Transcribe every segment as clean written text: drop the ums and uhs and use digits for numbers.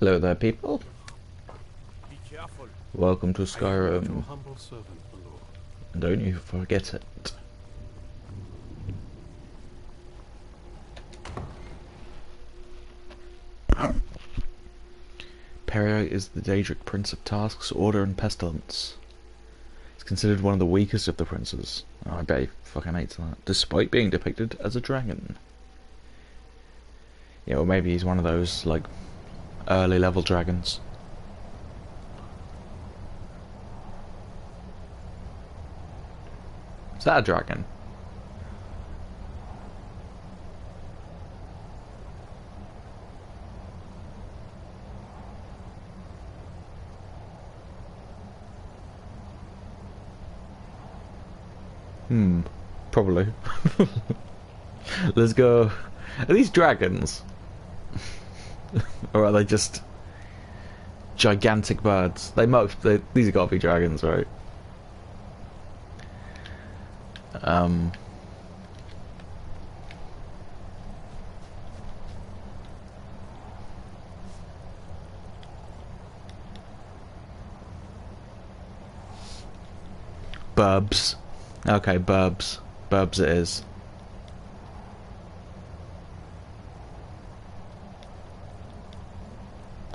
Hello there, people. Be careful. Welcome to I am your Skyrim. humble servant, my lord. Don't you forget it. Peria is the Daedric Prince of Tasks, Order, and Pestilence. He's considered one of the weakest of the princes. Oh, I bet he fucking hates that. Despite being depicted as a dragon. Yeah, or maybe he's one of those, like, early level dragons. Is that a dragon? Probably. Let's go. Are these dragons? Or are they just gigantic birds? These have got to be dragons, right? Burbs. Okay, burbs. Burbs it is.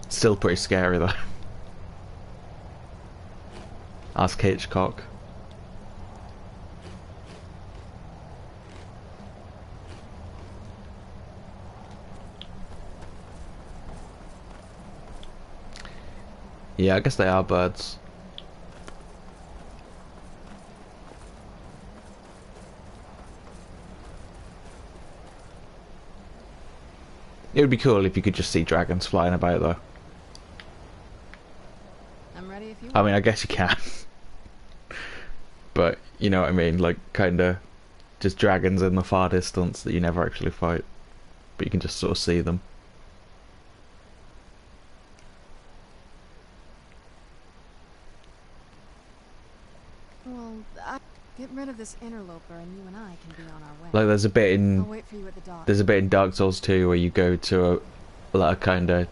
Still pretty scary though. Ask Hitchcock. Yeah, I guess they are birds. It would be cool if you could just see dragons flying about though. I'm ready if you I mean, I guess you can. But, you know what I mean, like, kinda just dragons in the far distance that you never actually fight. But you can just sort of see them. Well, get rid of this interloper and you and I can be on our way. Like, there's a bit I'll in wait for you at the dock. there's a bit in Dark Souls 2 where you go to a kinda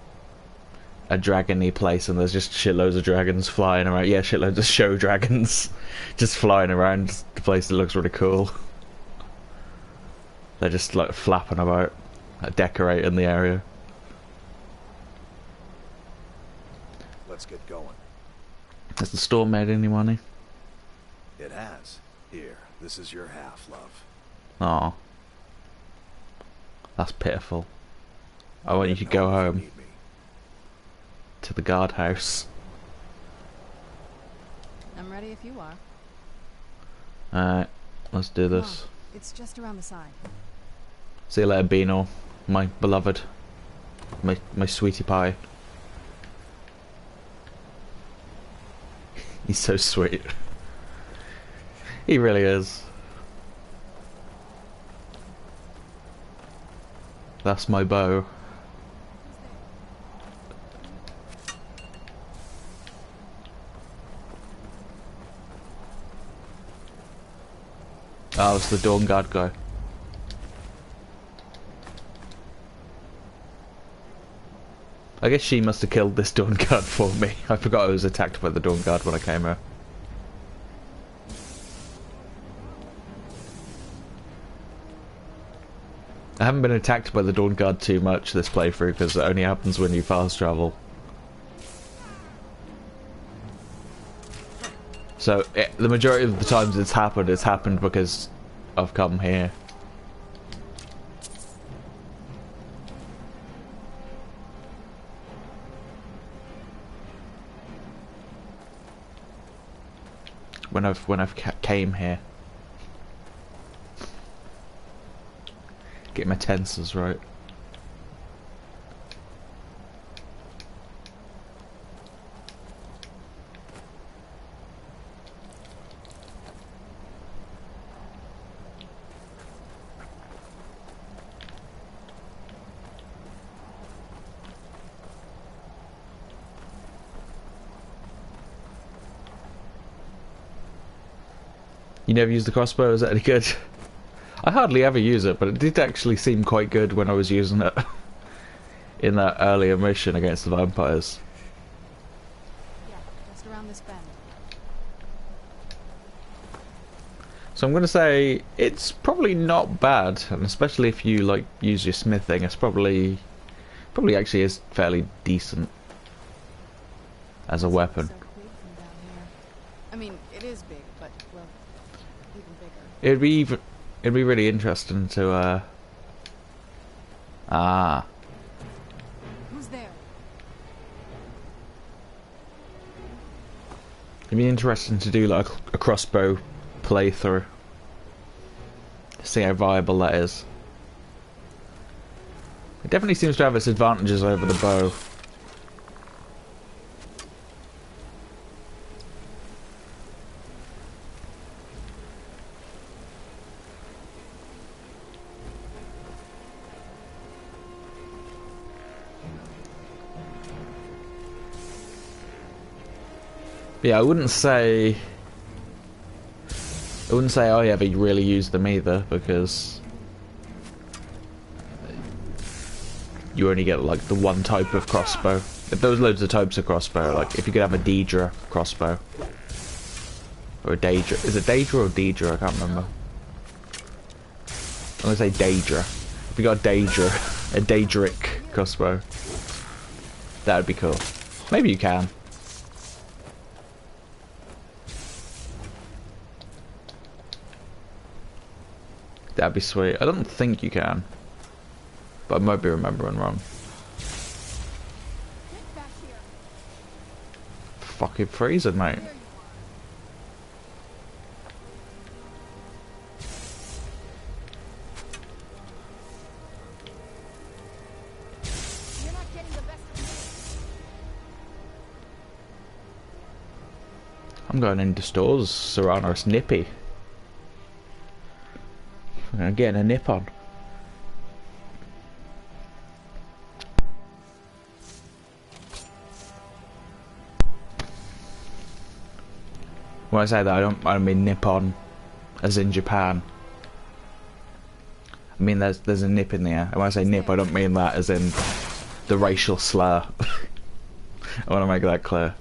a dragony place and there's just shitloads of dragons flying around. Yeah, shitloads of show dragons just flying around the place that looks really cool. They're just like flapping about, like, decorating the area. Let's get going. Has the store made any money? It has. Here, this is your half, love. Aw. That's pitiful. I want you to go home Need me. to the guardhouse. I'm ready if you are. Alright, let's do Come this. on, it's just around the side. See you later, Beano. My beloved. My sweetie pie. He's so sweet. He really is. That's my bow. Oh, it's the Dawn Guard guy. I guess she must have killed this Dawn Guard for me. I forgot I was attacked by the Dawn Guard when I came here. I haven't been attacked by the Dawn Guard too much this playthrough because it only happens when you fast travel. So, the majority of the times it's happened because I've come here. When I've came here. Get my tenses right. You never use the crossbow? Is that any good? I hardly ever use it, but it did actually seem quite good when I was using it. in that earlier mission against the vampires. Yeah, just around this bend. So I'm gonna say it's probably not bad, and especially if you like use your smithing, it's probably actually is fairly decent as a weapon. So big from down here. I mean, it is big, but well, even bigger. It'd be really interesting to Who's there? it'd be interesting to do like a crossbow playthrough. See how viable that is. It definitely seems to have its advantages over the bow. Yeah, I wouldn't say oh yeah, but you really use them either, because you only get like the one type of crossbow. If there was loads of types of crossbow, like if you could have a Daedra crossbow. Or a Daedra. Is it Daedra or Daedra? I can't remember. I'm gonna say Daedra. If you got a Daedra, a Daedric crossbow, that would be cool. Maybe you can. That'd be sweet. I don't think you can, but I might be remembering wrong. Get back here. Fucking freezing, mate. There you are. You're not getting the best of me. I'm going into stores, Serrano. It's nippy. I'm getting a nip on. When I say that, I don't mean nip on, as in Japan. I mean there's a nip in the air. And when I say nip, I don't mean that as in the racial slur. I want to make that clear.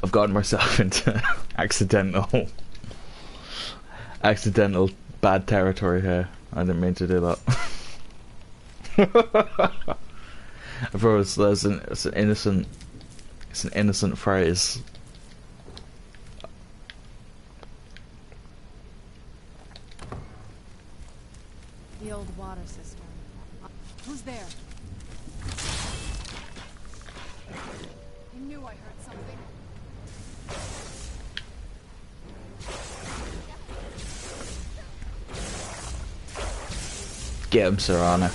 I've gotten myself into accidental bad territory here. I didn't mean to do that. I thought it's an innocent phrase. The old water system. Who's there? I knew I heard something. Get him, Serrano.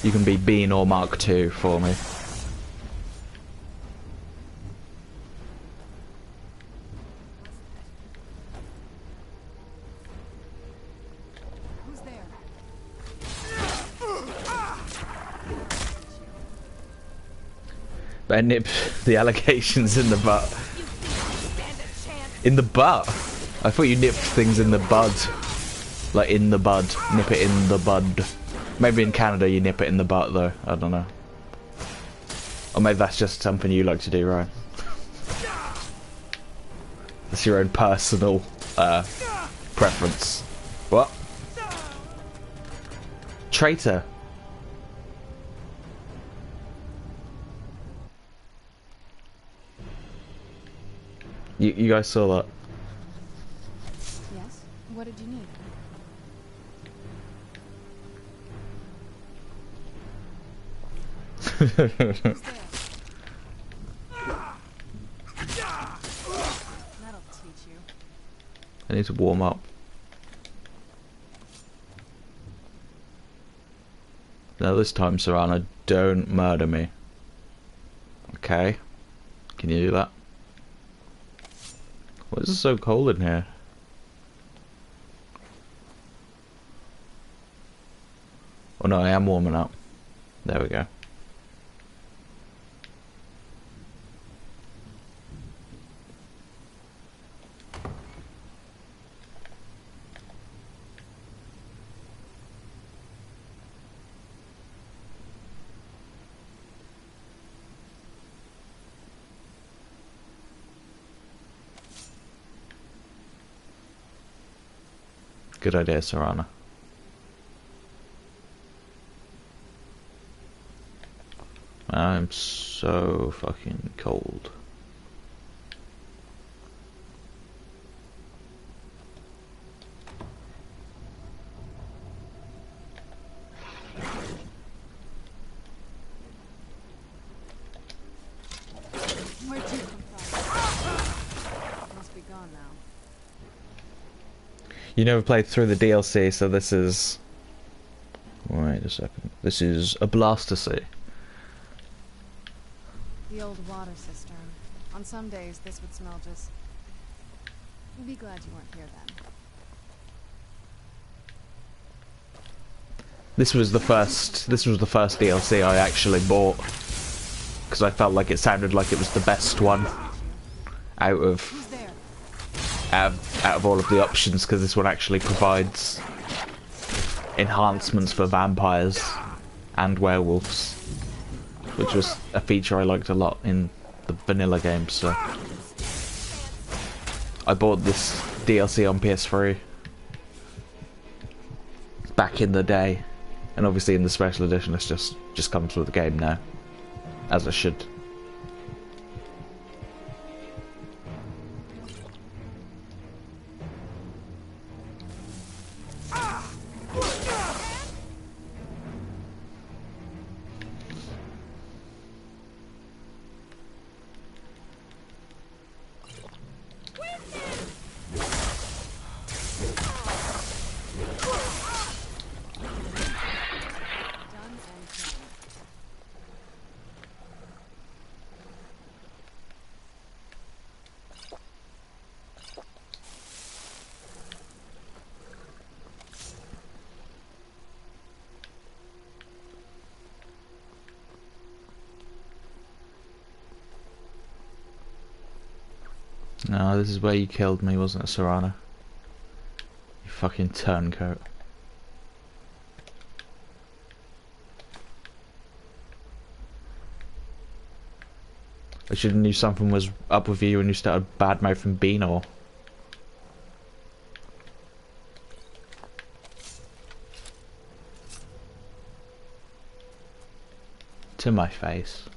You can be Bean or Mark II for me. Who's there? But I nip the allegations in the butt. You think you stand a chance? In the butt? I thought you nipped things in the bud. Like in the bud. Nip it in the bud. Maybe in Canada you nip it in the butt though. I don't know. Or maybe that's just something you like to do, right? That's your own personal preference. What? Traitor. You guys saw that? Yes? What did you need? Who's there? That'll teach you. I need to warm up. Now this time, Serrano, don't murder me. Okay? Can you do that? Why is it so cold in here? Oh no, I am warming up. There we go. Good idea, Serana. I'm so fucking cold. Where'd you come from? Must be gone now. You never played through the DLC, so this is... Wait a second. This is a Blaster Sea. The old water cistern. On some days, this would smell just... You'd be glad you weren't here then. This was the first DLC I actually bought. Because I felt like it sounded like it was the best one out of Who's there? out of all of the options, because this one actually provides enhancements for vampires and werewolves, which was a feature I liked a lot in the vanilla games. So I bought this DLC on PS3 back in the day, and obviously in the special edition it's just comes with the game now, as it should. Done and done. No, this is where you killed me, wasn't it, Serana? You fucking turncoat. I should have knew something was up with you when you started badmouthing Beanor. To my face.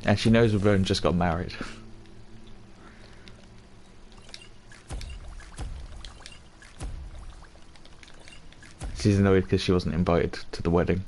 And she knows we've only just got married. She's annoyed because she wasn't invited to the wedding.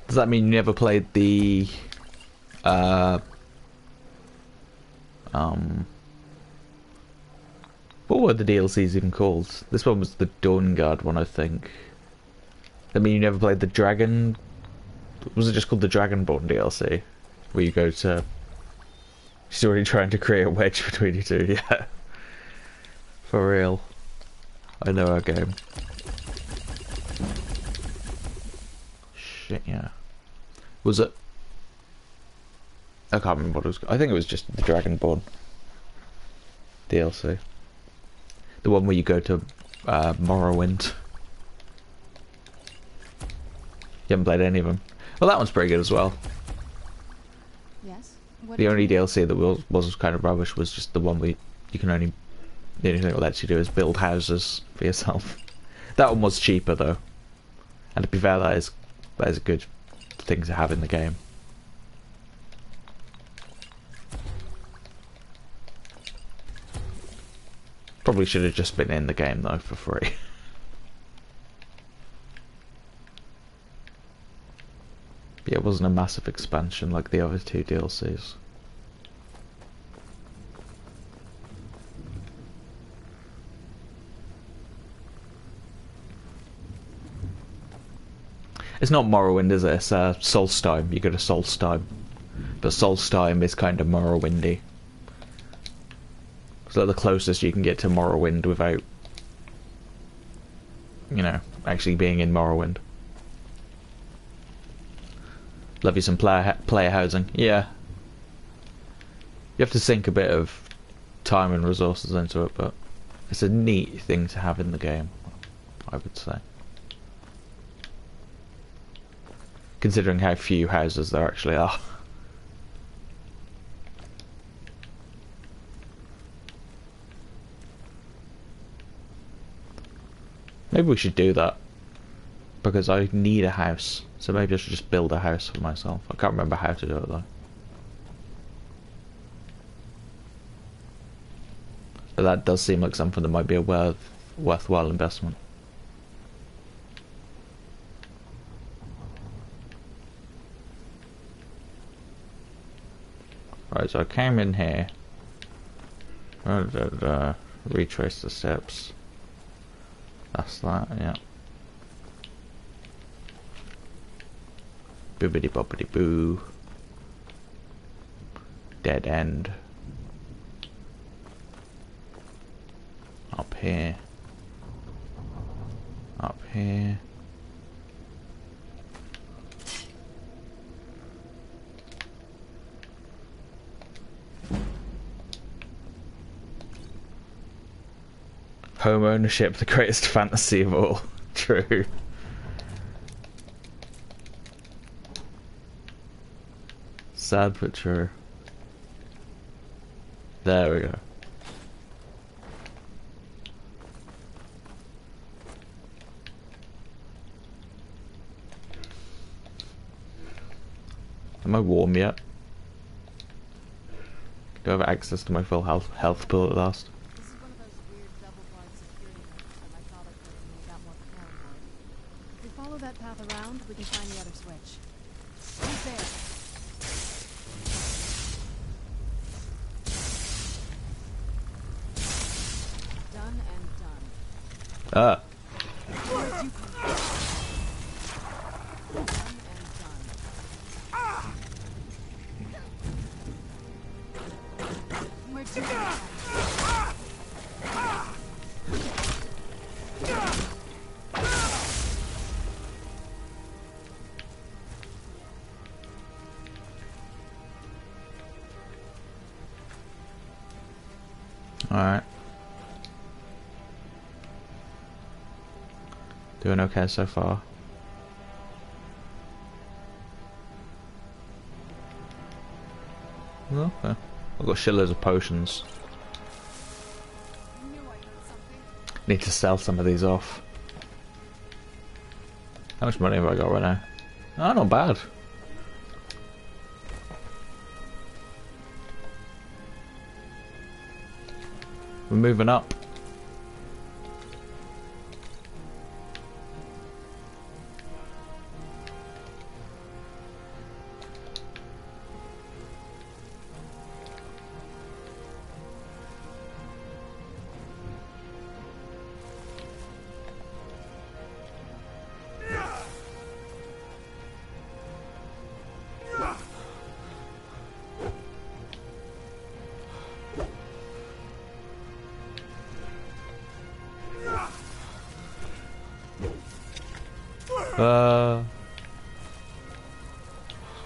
Does that mean you never played the what were the DLCs even called? This one was the Dawn Guard one, I think. I mean, you never played the Dragon... Was it just called the Dragonborn DLC? Where you go to... She's already trying to create a wedge between you two, yeah. For real. I know our game. Shit, yeah. Was it... I can't remember what it was. I think it was just the Dragonborn DLC. The one where you go to Morrowind. You haven't played any of them. Well, that one's pretty good as well. Yes? What The did only you- DLC that was kind of rubbish was just the one where you can only... The only thing it lets you do is build houses for yourself. That one was cheaper though. And to be fair, that is a good thing to have in the game. Probably should have just been in the game though for free. Yeah, it wasn't a massive expansion like the other two DLCs. It's not Morrowind, is it? It's Solstheim. You go to Solstheim. But Solstheim is kind of Morrowindy. It's like the closest you can get to Morrowind without, you know, actually being in Morrowind. Love you some player housing. Yeah. You have to sink a bit of time and resources into it, but it's a neat thing to have in the game, I would say. Considering how few houses there actually are. Maybe we should do that. Because I need a house. So maybe I should just build a house for myself. I can't remember how to do it though. But that does seem like something that might be a worthwhile investment. Right, so I came in here. Retrace the steps. That's that, yeah. Boobity boppity boo. Dead end. Up here. Up here. Home ownership, the greatest fantasy of all. True. Sad but true. There we go. Am I warm yet? Do I have access to my full health pool at last? This is one of those weird double-blind security methods that my father put in when he got more paranoid. If we follow that path around, we can find the other switch. Who's there? Done and done. Ah. Where'd you come from? Done and done. Where'd you come from? Alright. Doing okay so far. Okay. I've got shitloads of potions. I knew I heard something. Need to sell some of these off. How much money have I got right now? Oh, not bad. We're moving up.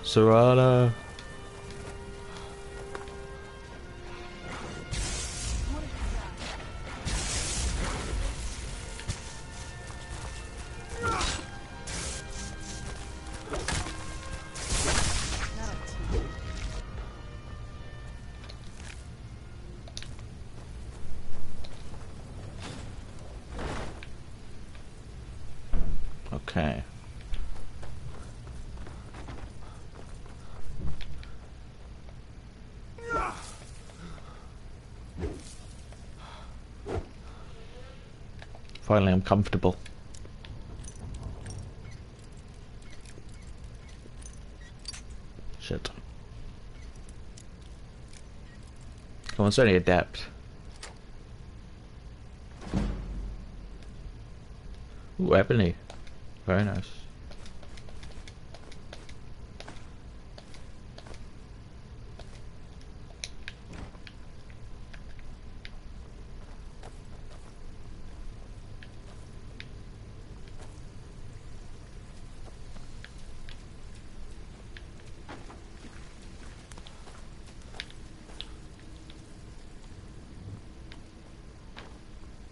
Serrano. Okay. Finally, I'm comfortable. Shit. Come on, it's only adept. Ooh, ebony. Very nice.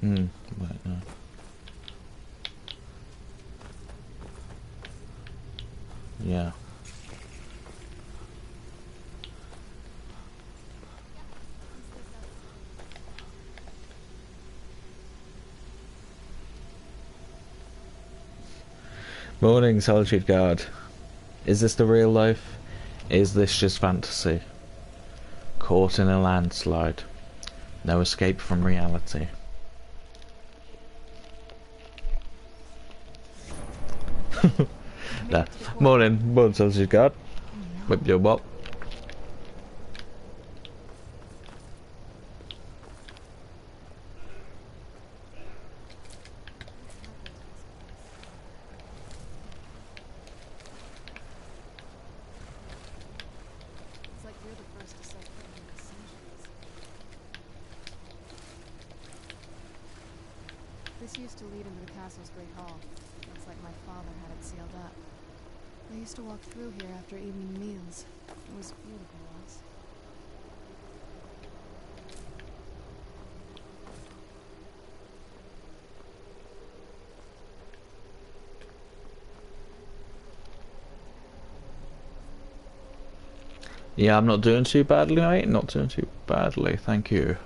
Hmm. But, no. Yeah. Morning, Solitude Guard. Is this the real life? Is this just fantasy? Caught in a landslide. No escape from reality. Nah. Morning, Solitude Guard. Whip your what? It's like you're the first to set foot in these centuries. This used to lead into the castle's great hall. Looks like my father had it sealed up. I used to walk through here after evening meals. It was beautiful once. Yeah, I'm not doing too badly, mate. Not doing too badly, thank you.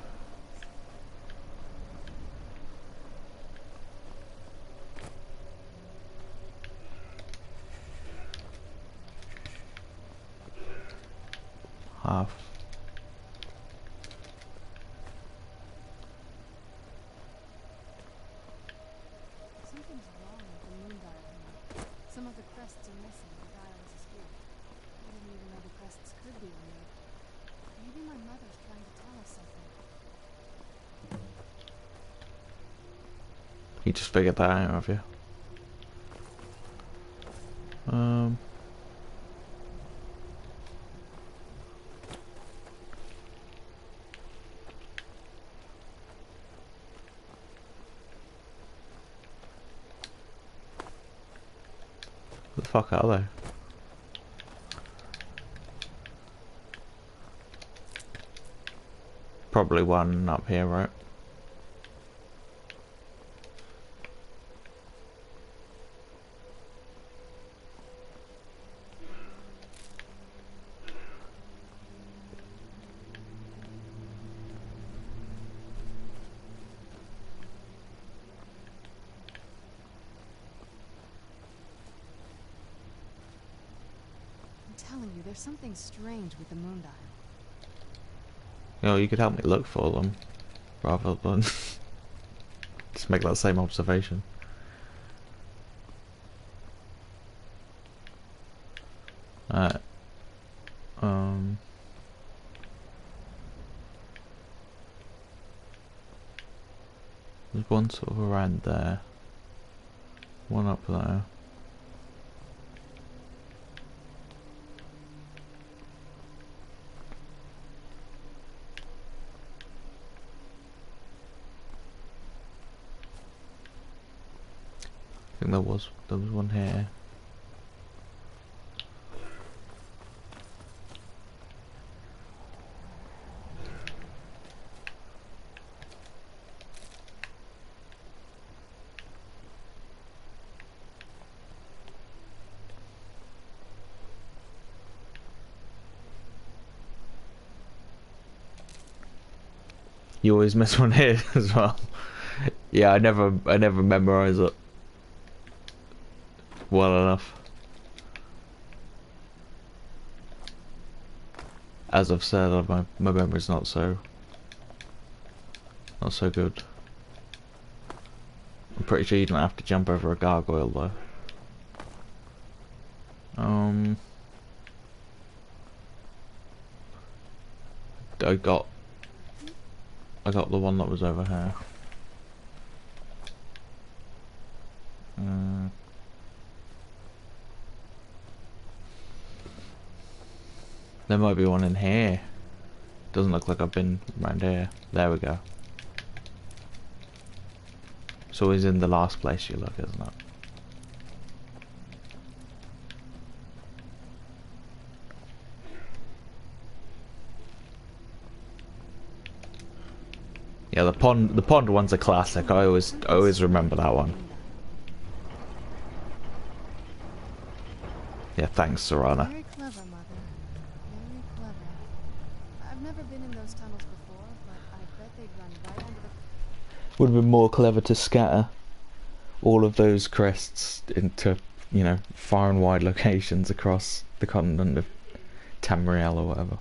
Half. Something's wrong with the moon dial here. Some of the crests are missing. The dial is askew. I didn't even know the crests could be removed. Maybe my mother's trying to tell us something. You just figured that out, have you? Who the fuck are they? Probably one up here, right? I'm telling you, there's something strange with the moon dial. You know, you could help me look for them, rather than just make that same observation. Alright. There's one sort of around there. One up there. I think there was one here. You always miss one here as well. Yeah, I never memorize it well enough. As I've said, my memory's not so good. I'm pretty sure you don't have to jump over a gargoyle though. I got the one that was over here. There might be one in here. Doesn't look like I've been around here. There we go. It's always in the last place you look, isn't it? Yeah, the pond one's a classic. I always remember that one. Yeah, thanks, Serana. Very clever, Mother. Very clever. I've never been in those tunnels before, but I bet they'd run right under the... Would have been more clever to scatter all of those crests into, you know, far and wide locations across the continent of Tamriel or whatever.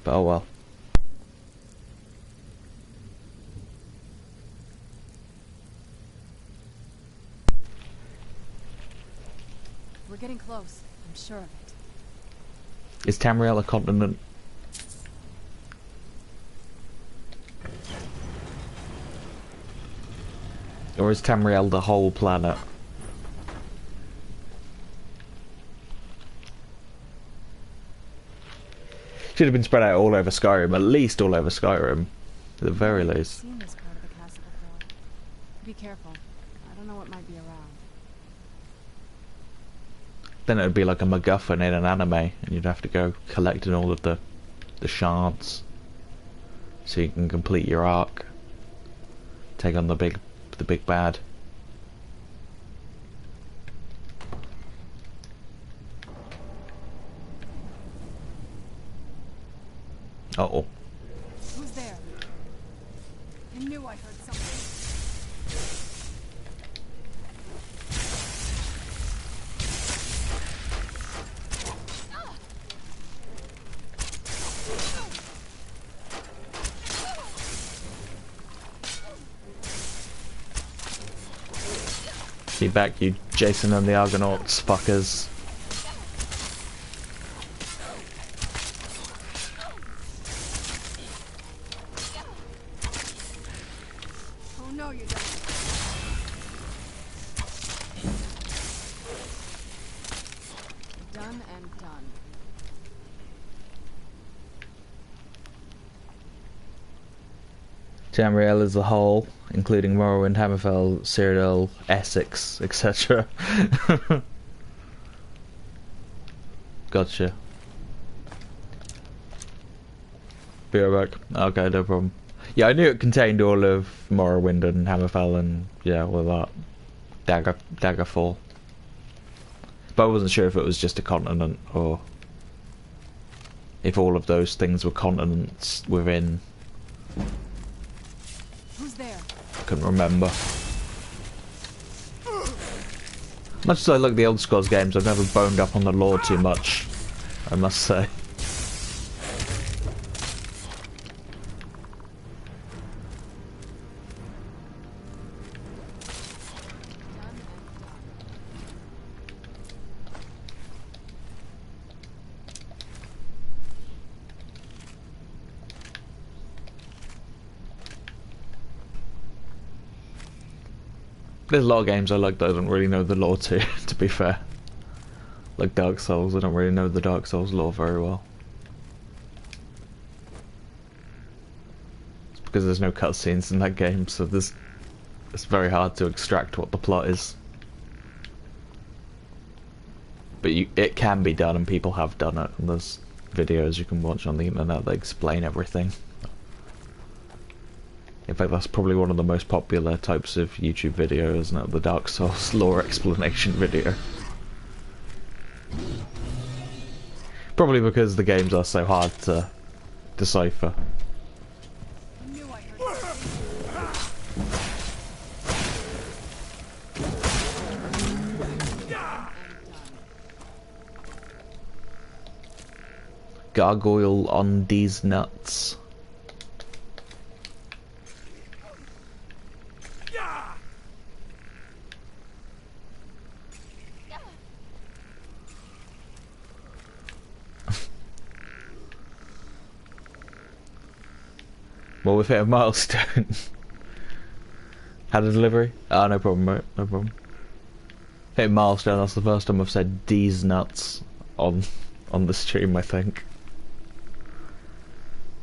But oh well. We're getting close. I'm sure of it. Is Tamriel a continent? Or is Tamriel the whole planet? Should have been spread out all over Skyrim, at least all over Skyrim. At the very I've least. seen this part of the castle before. Be careful. I don't know what might be around. Then it would be like a MacGuffin in an anime, and you'd have to go collecting all of the shards so you can complete your arc. Take on the big bad. Uh-oh. Who's there? I knew I heard something. Be back, you Jason and the Argonauts fuckers. Oh no, you don't. Done and done. Tamriel as a whole, including Morrowind, Hammerfell, Cyrodiil, Essex, etc. Gotcha. Be right back. Okay, no problem. Yeah, I knew it contained all of Morrowind and Hammerfell and, yeah, all of that. Daggerfall. But I wasn't sure if it was just a continent or if all of those things were continents within. Who's there? I couldn't remember. Much as I like the old Scrolls games, I've never boned up on the lore too much, I must say. There's a lot of games I like that I don't really know the lore to be fair. Like Dark Souls, I don't really know the Dark Souls lore very well. It's because there's no cutscenes in that game, so it's very hard to extract what the plot is. But it can be done, and people have done it, and there's videos you can watch on the internet that explain everything. In fact, that's probably one of the most popular types of YouTube video, isn't it? The Dark Souls lore explanation video. Probably because the games are so hard to decipher. I knew I heard Gargoyle on these nuts. Well, we've hit a milestone. Had a delivery? Ah, no problem, mate. No problem. Hit a milestone. That's the first time I've said "D's nuts" on the stream, I think.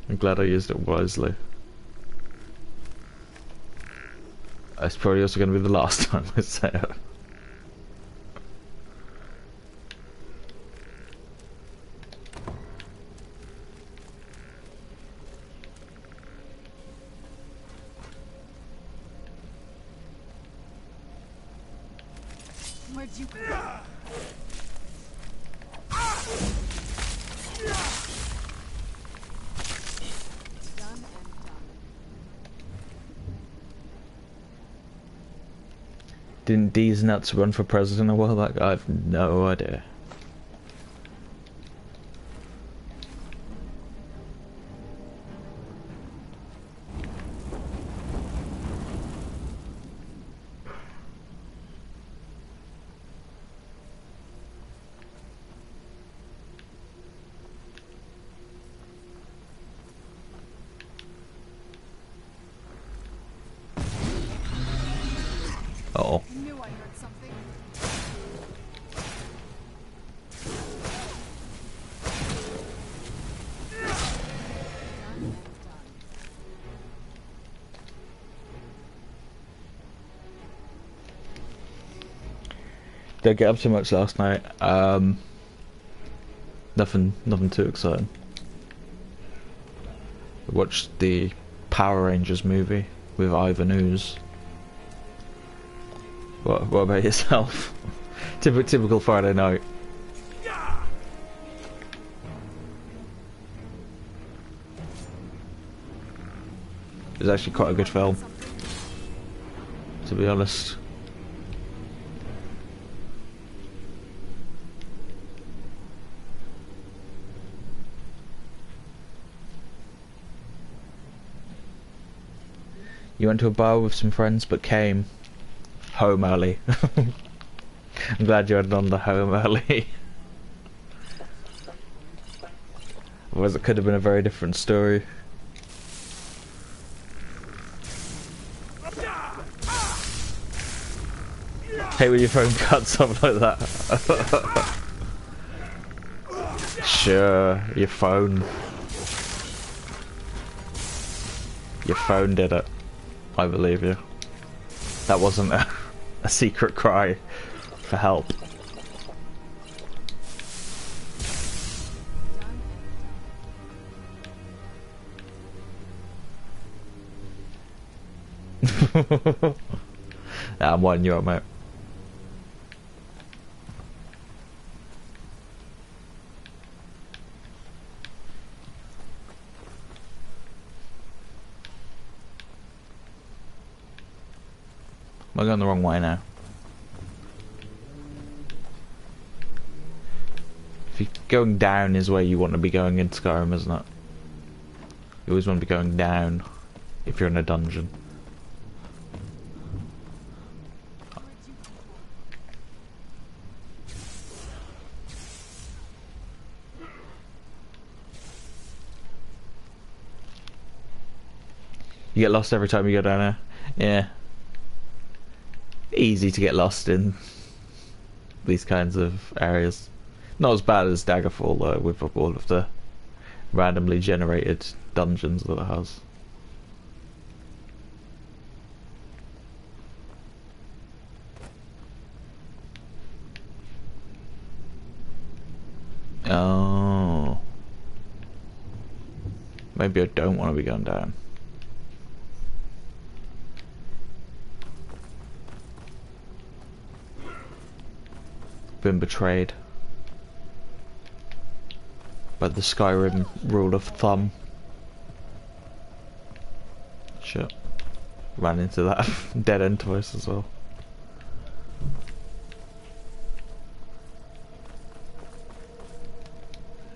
I'm glad I used it wisely. It's probably also going to be the last time I say it. Where'd you go? Done and done. Didn't D's nuts run for president a while back? I have no idea. Uh-oh. I knew I heard something. Done and done. Didn't get up too much last night. Nothing too exciting. I watched the Power Rangers movie with Ivan Ooze. What about yourself? Typical Friday night. It was actually quite a good film, to be honest. You went to a bar with some friends but came home early. I'm glad you had done the home early. Otherwise it could have been a very different story. Hate when your phone cuts off like that. Sure, your phone. Your phone did it. I believe you. That wasn't a secret cry for help. Nah, I'm winding you up, mate. Am I going the wrong way now? If you're going down is where you want to be going in Skyrim, isn't it? You always want to be going down if you're in a dungeon. You get lost every time you go down there? Yeah. Easy to get lost in these kinds of areas. Not as bad as Daggerfall though, with all of the randomly generated dungeons that it has. Oh. Maybe I don't want to be going down. Been betrayed by the Skyrim rule of thumb. Shit. Ran into that dead end twice as well.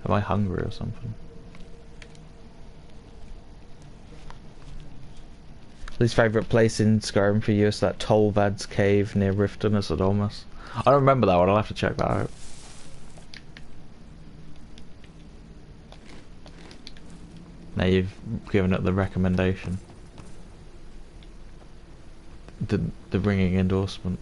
Am I hungry or something? Least favourite place in Skyrim for you is that Tolvad's cave near Riften or Sodomus. I don't remember that one, I'll have to check that out. Now you've given it the recommendation. The ringing endorsement.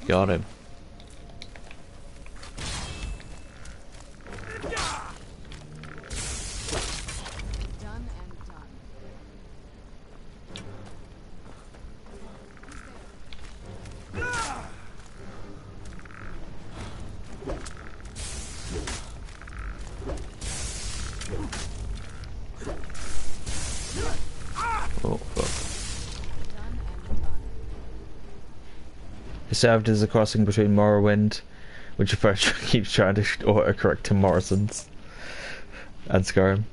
Got him. served as a crossing between Morrowind, which first keeps trying to autocorrect to Morrison's, and Skyrim.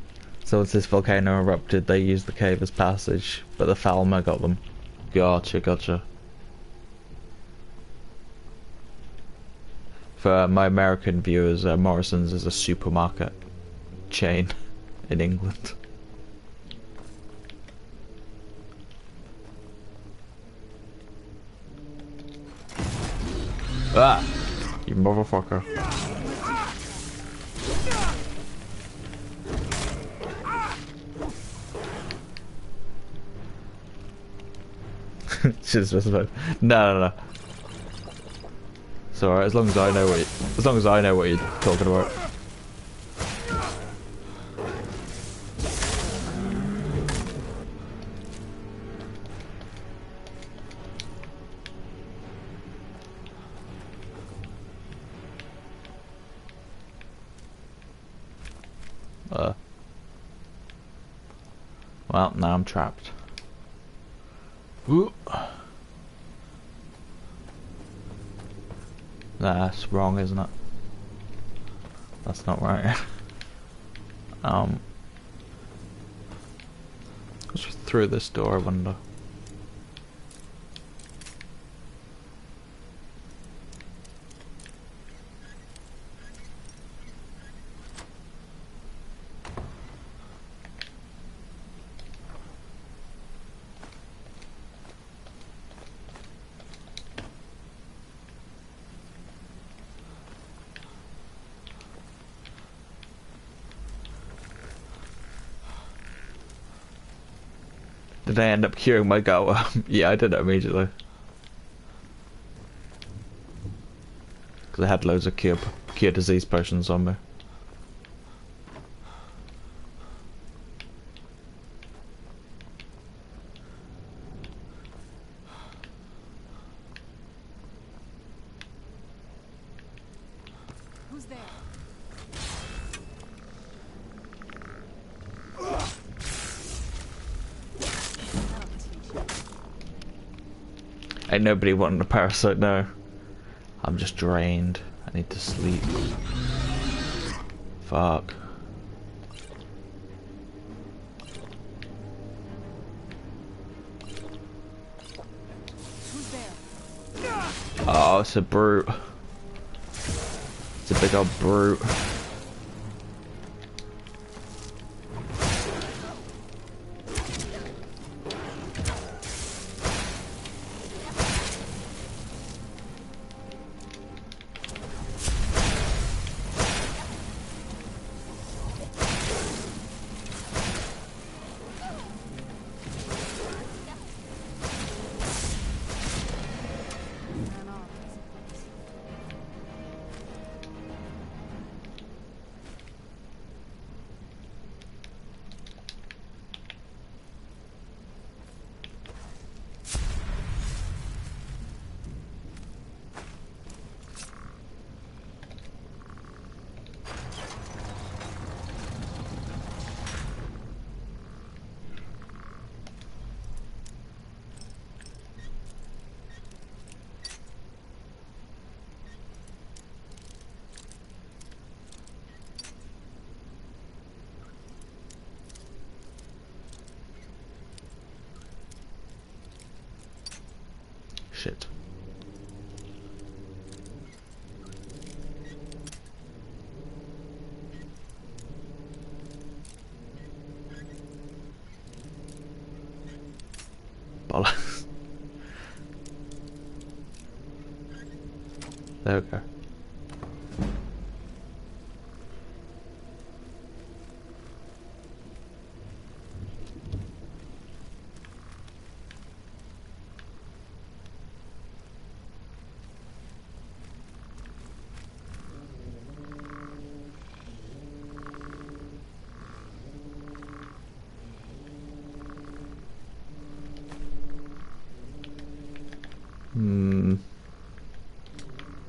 So once this volcano erupted, they used the cave as passage, but the Falmer got them. Gotcha, gotcha. For my American viewers, Morrison's is a supermarket chain in England. Ah! You motherfucker. Should have specified. No. It's alright, as long as I know what you're talking about. Well, now I'm trapped. Ooh. That's wrong, isn't it? That's not right. What's through this door, I wonder? Did I end up curing my gout? Yeah, I did it immediately. Because I had loads of cure disease potions on me. Who's there? That'll teach you. Ain't nobody wanting a parasite now. I'm just drained. I need to sleep. Fuck. Who's there? Oh, it's a brute. It's a big old brute. Ran off, I suppose. Shit. Bollocks. There we go.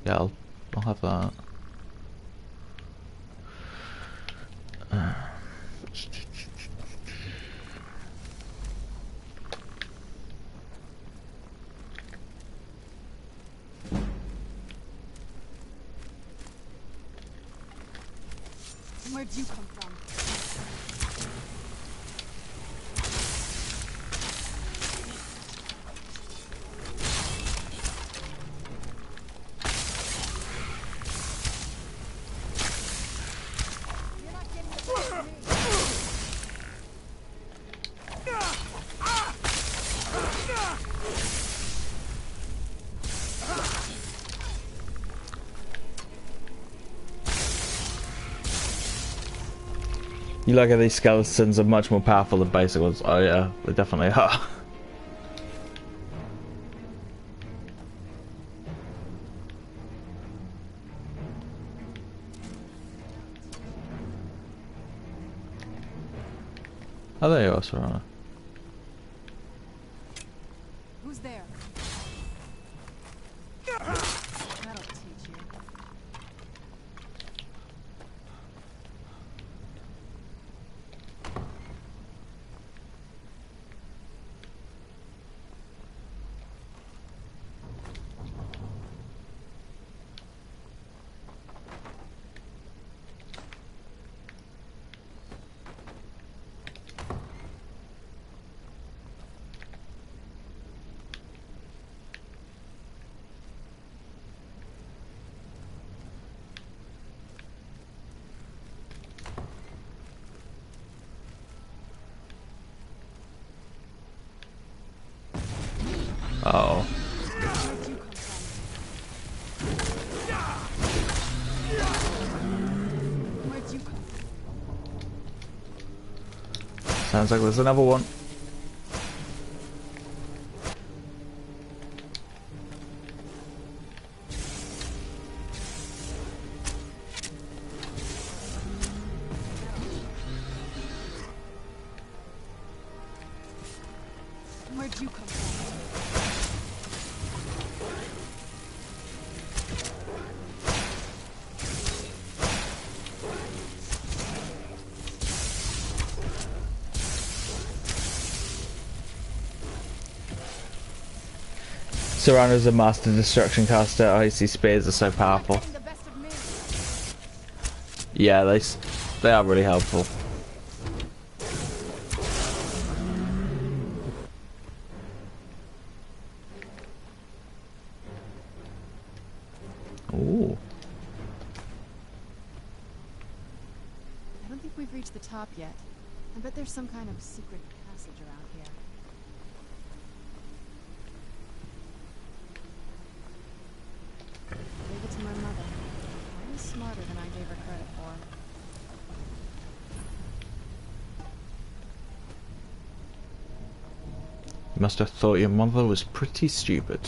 Yeah, I'll have that. Where'd you come from? You're not getting the best of me. You like how these skeletons are much more powerful than basic ones. Oh yeah, they definitely are. Oh, there you are, Serana. Who's there? That'll teach you. Oh. Where'd you come from? Where'd you come from? Sounds like there's another one. Where'd you come from? Serrano's a master destruction caster. Icy spears are so powerful. Getting the best of me. Yeah, they are really helpful. Ooh. I don't think we've reached the top yet. I bet there's some kind of secret passage around here. Gave it to my mother. I was smarter than I gave her credit for. You must have thought your mother was pretty stupid.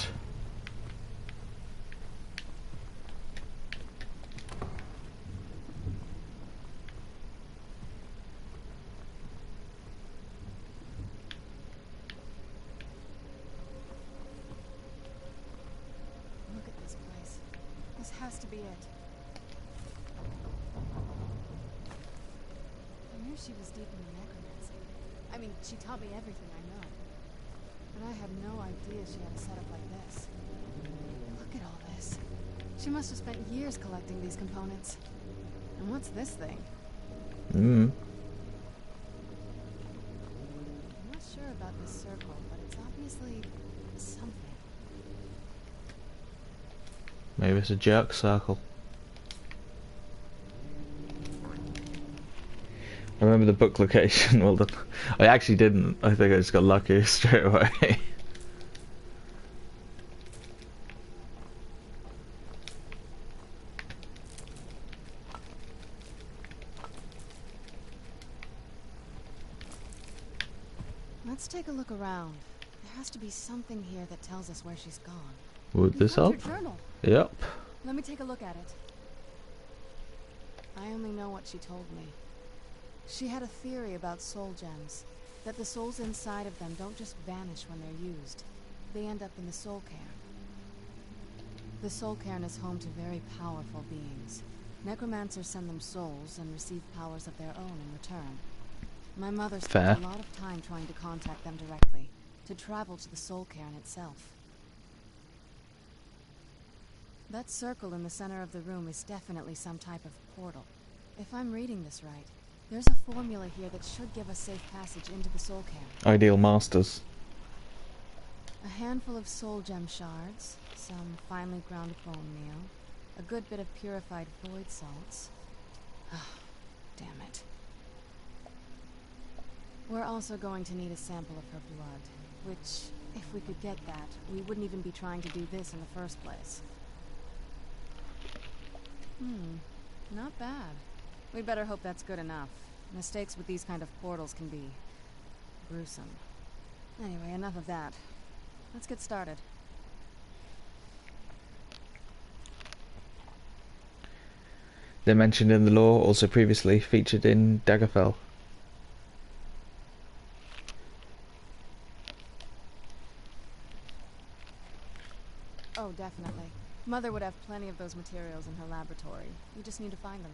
Look at this place. This has to be it. I knew she was deep in necromancy. I mean, she taught me everything I know. But I had no idea she had a setup like this. Look at all this. She must have spent years collecting these components. And what's this thing? Hmm. I'm not sure about this circle, but it's obviously something. Maybe it's a jerk circle. I remember the book location. Well, I actually didn't. I think I just got lucky straight away. Let's take a look around. There has to be something here that tells us where she's gone. Would You this found help? your journal. Yep. Let me take a look at it. I only know what she told me. She had a theory about soul gems, that the souls inside of them don't just vanish when they're used. They end up in the soul cairn. The soul cairn is home to very powerful beings. Necromancers send them souls and receive powers of their own in return. My mother spent Fair. a lot of time trying to contact them directly, to travel to the soul cairn itself. That circle in the center of the room is definitely some type of portal. If I'm reading this right, there's a formula here that should give us safe passage into the soul camp. Ideal masters. A handful of soul gem shards, some finely ground bone meal, a good bit of purified void salts. Oh, damn it. We're also going to need a sample of her blood, which, if we could get that, we wouldn't even be trying to do this in the first place. Not bad. We'd better hope that's good enough. Mistakes with these kind of portals can be gruesome. Anyway, enough of that. Let's get started. They're mentioned in the lore, also previously featured in Daggerfell. Oh, definitely. Mother would have plenty of those materials in her laboratory. We just need to find them.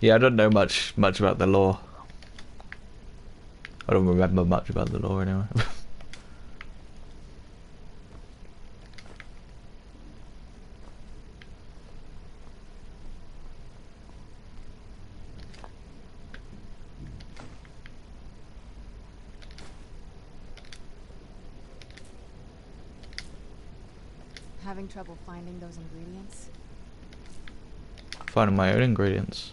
Yeah, I don't know much about the lore. I don't remember much about the lore anyway. Having trouble finding those ingredients? Finding my own ingredients.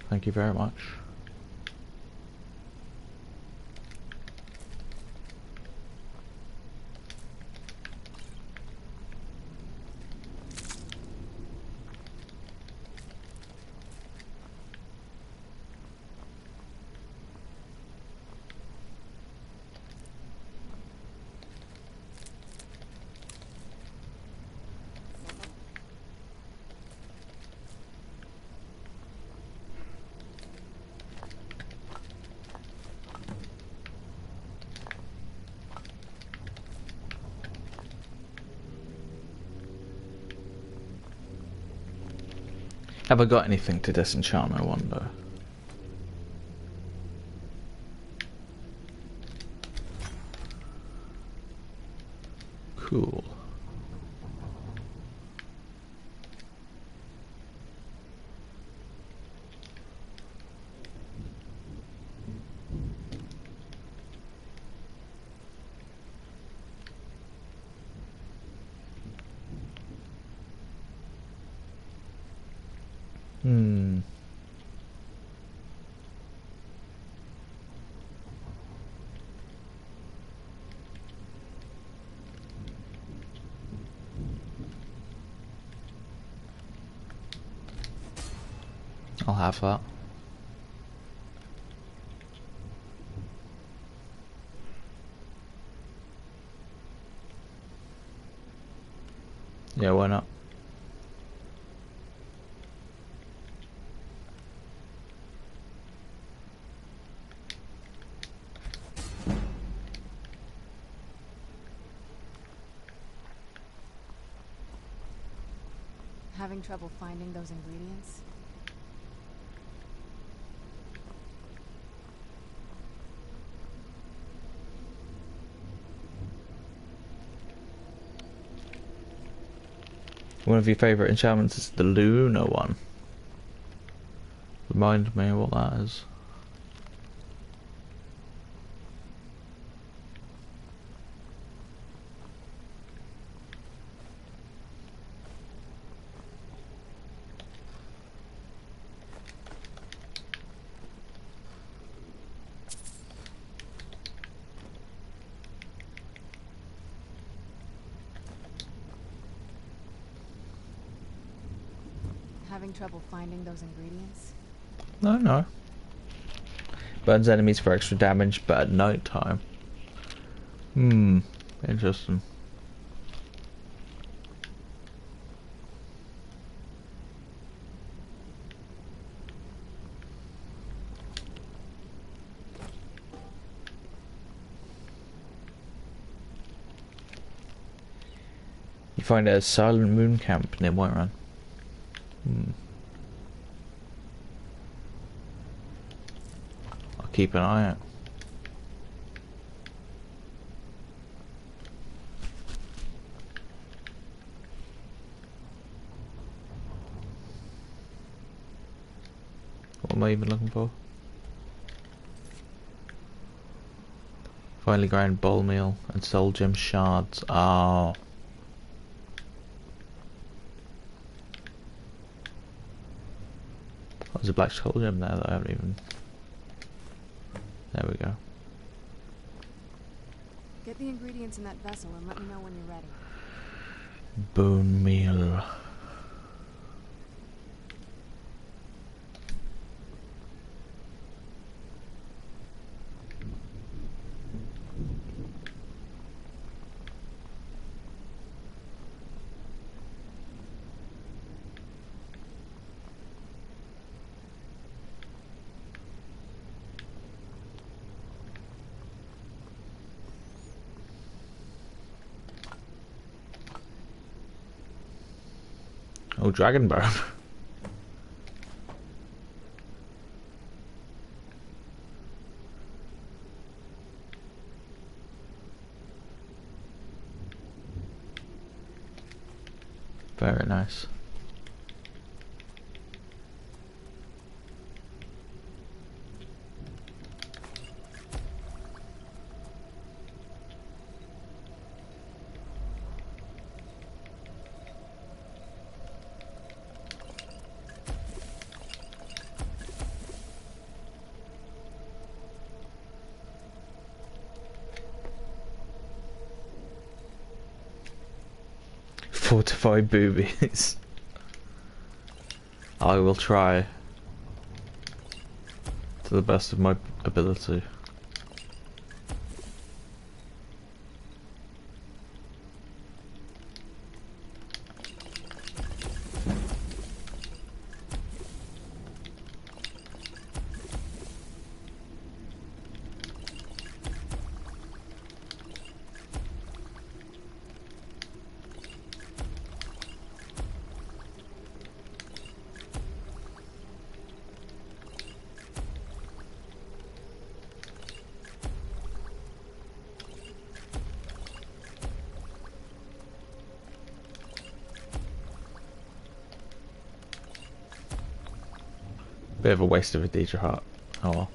Thank you very much. Have I got anything to disenchant, I wonder? Cool. I'll have that. Yeah, why not? Having trouble finding those ingredients? One of your favourite enchantments is the Luna one. Remind me what that is. Having trouble finding those ingredients? No. Burns enemies for extra damage, but at night time. Interesting. You find a silent moon camp near Whiterun. I'll keep an eye out. What am I even looking for? Finely ground bone meal and soul gem shards. Oh. There's a black soul gem there that I haven't even... There we go. Get the ingredients in that vessel and let me know when you're ready. Bone meal. Oh, dragon bone. Very nice. Fortified boobies. I will try to the best of my ability. Bit of a waste of a Deidre heart. Oh well.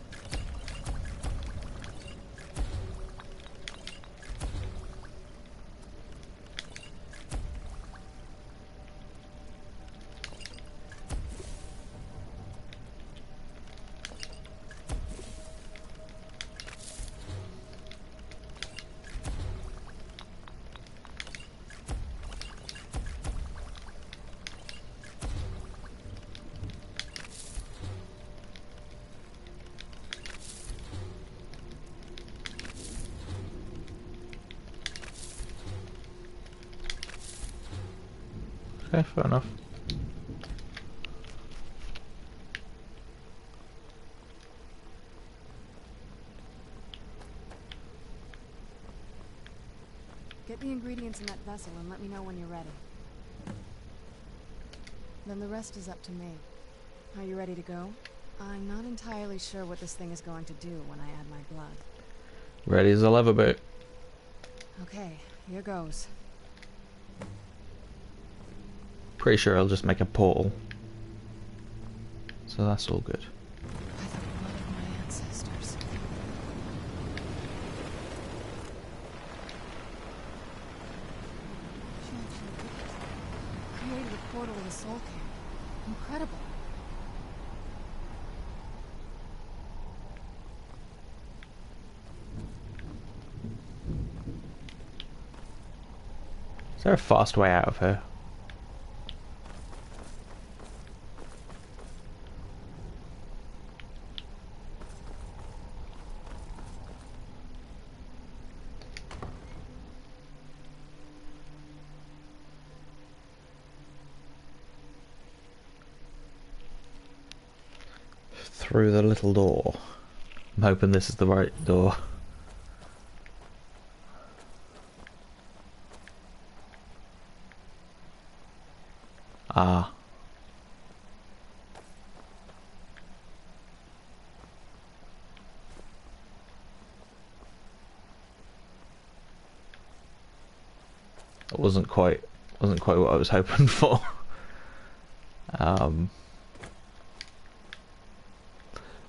Okay, fair enough. Get the ingredients in that vessel and let me know when you're ready. Then the rest is up to me. Are you ready to go? I'm not entirely sure what this thing is going to do when I add my blood. Ready as I'll ever be. Okay, here goes. Pretty sure I'll just make a portal. So that's all good. By the blood of my ancestors. She actually did it. Created a portal with a soul camp. Incredible. Is there a fast way out of here? Through the little door. I'm hoping this is the right door. Ah. It wasn't quite what I was hoping for.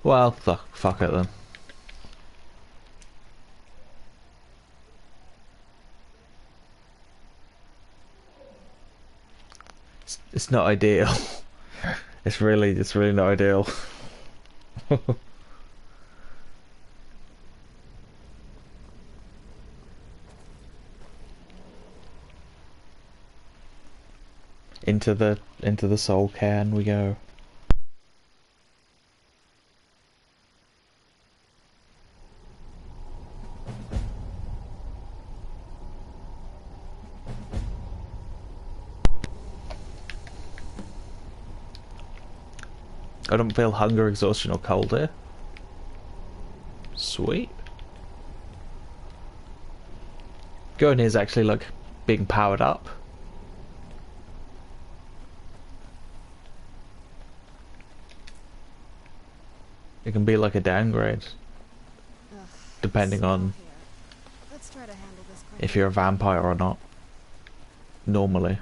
Well, fuck it then. It's not ideal. It's really not ideal. Into the soul cairn we go. I don't feel hunger, exhaustion, or cold here. Sweet. Going here is actually like being powered up. It can be like a downgrade, Ugh, depending smell on here. Let's try to handle this quickly. if you're a vampire or not. Normally.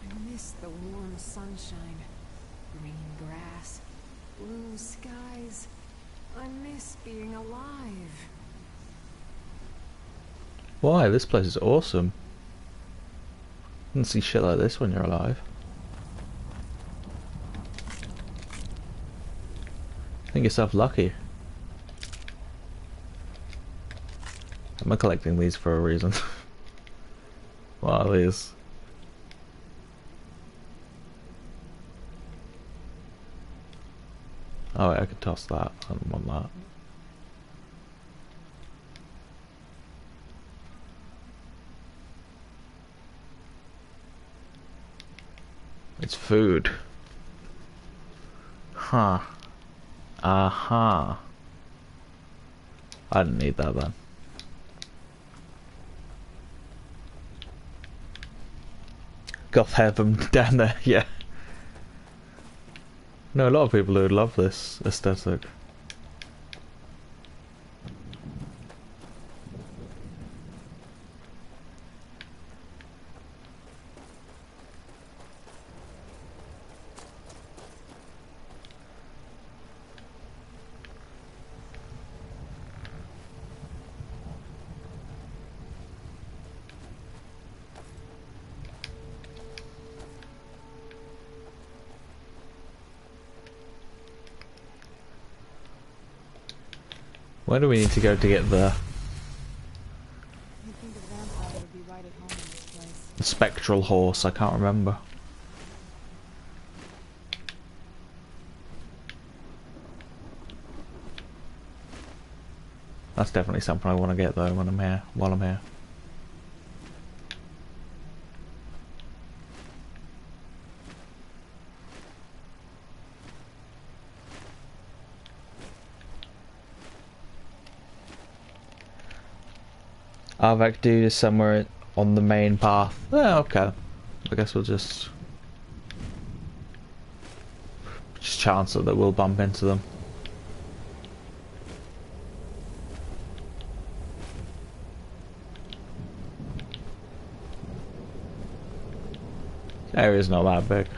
I miss the warm sunshine, green grass, blue skies. I miss being alive. Why? This place is awesome. You don't see shit like this when you're alive. Think yourself lucky. I'm collecting these for a reason. What are these? Oh wait, I could toss that. I don't want that. It's food. Huh. Aha. I didn't need that then. Goth heaven down there, yeah. No, a lot of people would love this aesthetic. Where do we need to go to get the You'd think a vampire would be right at home in this place. spectral horse? I can't remember. That's definitely something I want to get though when I'm here, while I'm here. Arvak dude is somewhere on the main path. Oh, okay. I guess we'll just chance it that we'll bump into them. The area's not that big.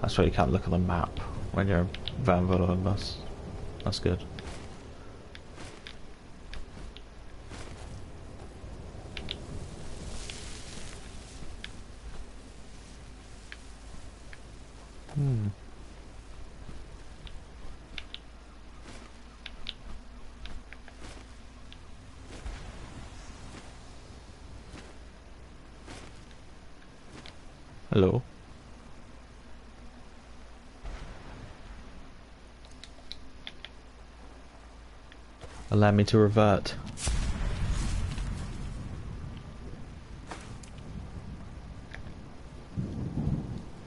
That's why you can't look at the map when you're Van Vullen. That's good. Hello. Allow me to revert.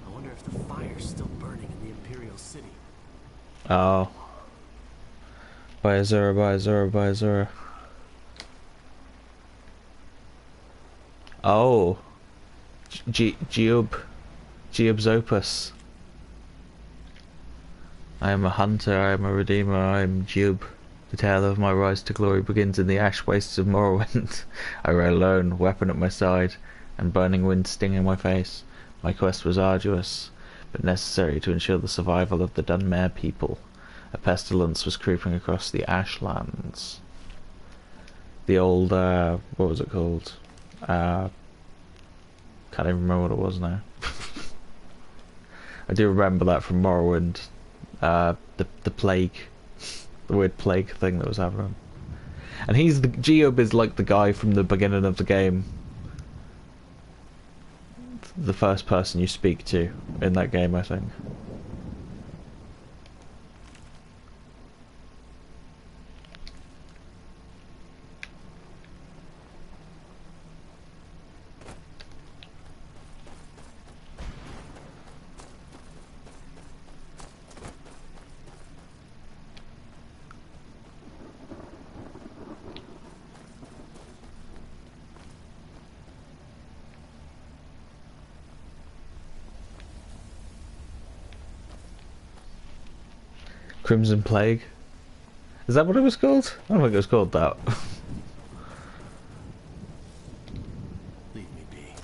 I wonder if the fire's still burning in the Imperial City. Oh. By Azura, by Azura, by Azura. Oh. Geob's Opus. I am a hunter, I am a redeemer, I am Jub. The tale of my rise to glory begins in the ash wastes of Morrowind. I rode alone, weapon at my side, and burning wind stinging my face. My quest was arduous, but necessary to ensure the survival of the Dunmere people. A pestilence was creeping across the ashlands. The old, what was it called? Can't even remember what it was now. I do remember that from Morrowind. The plague, the weird plague thing that was happening. And Geob is like the guy from the beginning of the game. The first person you speak to in that game, I think. Crimson Plague? Is that what it was called? I don't think it was called that. Leave me be.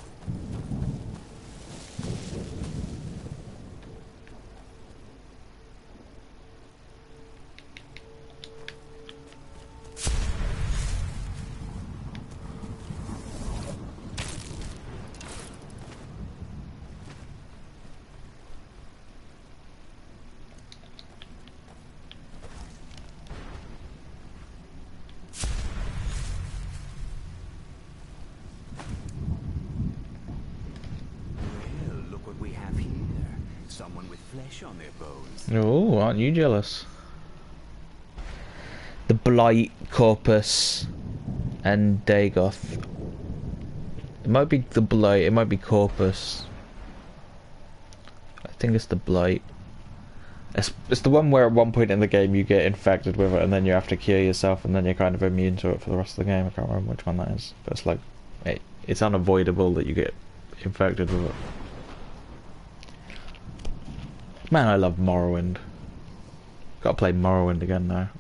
Well, look what we have here. Someone with flesh on their bones. Oh, aren't you jealous? The Blight, Corpus, and Dagoth. It might be the Blight, it might be Corpus. I think it's the Blight. It's the one where at one point in the game you get infected with it and then you have to cure yourself and then you're kind of immune to it for the rest of the game. I can't remember which one that is. But it's like, it's unavoidable that you get infected with it. Man, I love Morrowind. Gotta play Morrowind again now.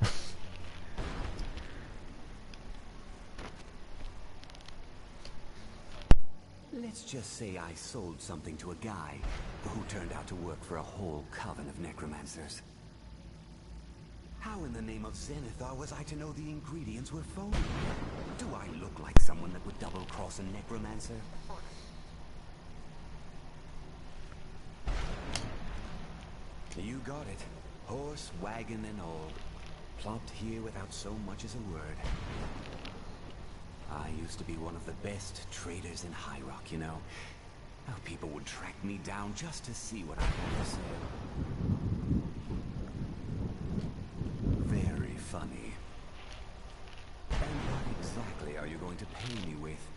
Let's just say I sold something to a guy who turned out to work for a whole coven of necromancers. How in the name of Zenithar was I to know the ingredients were phony? Do I look like someone that would double-cross a necromancer? You got it. Horse, wagon, and all. Plopped here without so much as a word. I used to be one of the best traders in High Rock, you know. How people would track me down just to see what I had to sell. Very funny. And what exactly are you going to pay me with?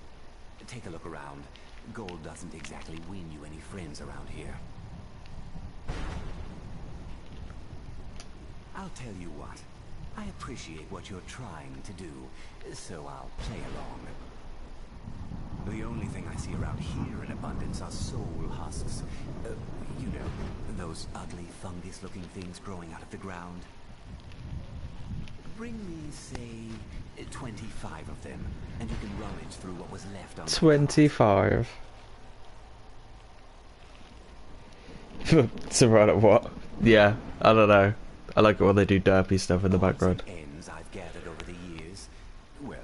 Take a look around. Gold doesn't exactly win you any friends around here. I'll tell you what. I appreciate what you're trying to do, so I'll play along. The only thing I see around here in abundance are soul husks. You know, those ugly fungus-looking things growing out of the ground. Bring me, say, 25 of them, and you can rummage through what was left on 25. So right at what? Yeah, I don't know. I like it when they do derpy stuff in the background. Ends I've gathered over the years. Well,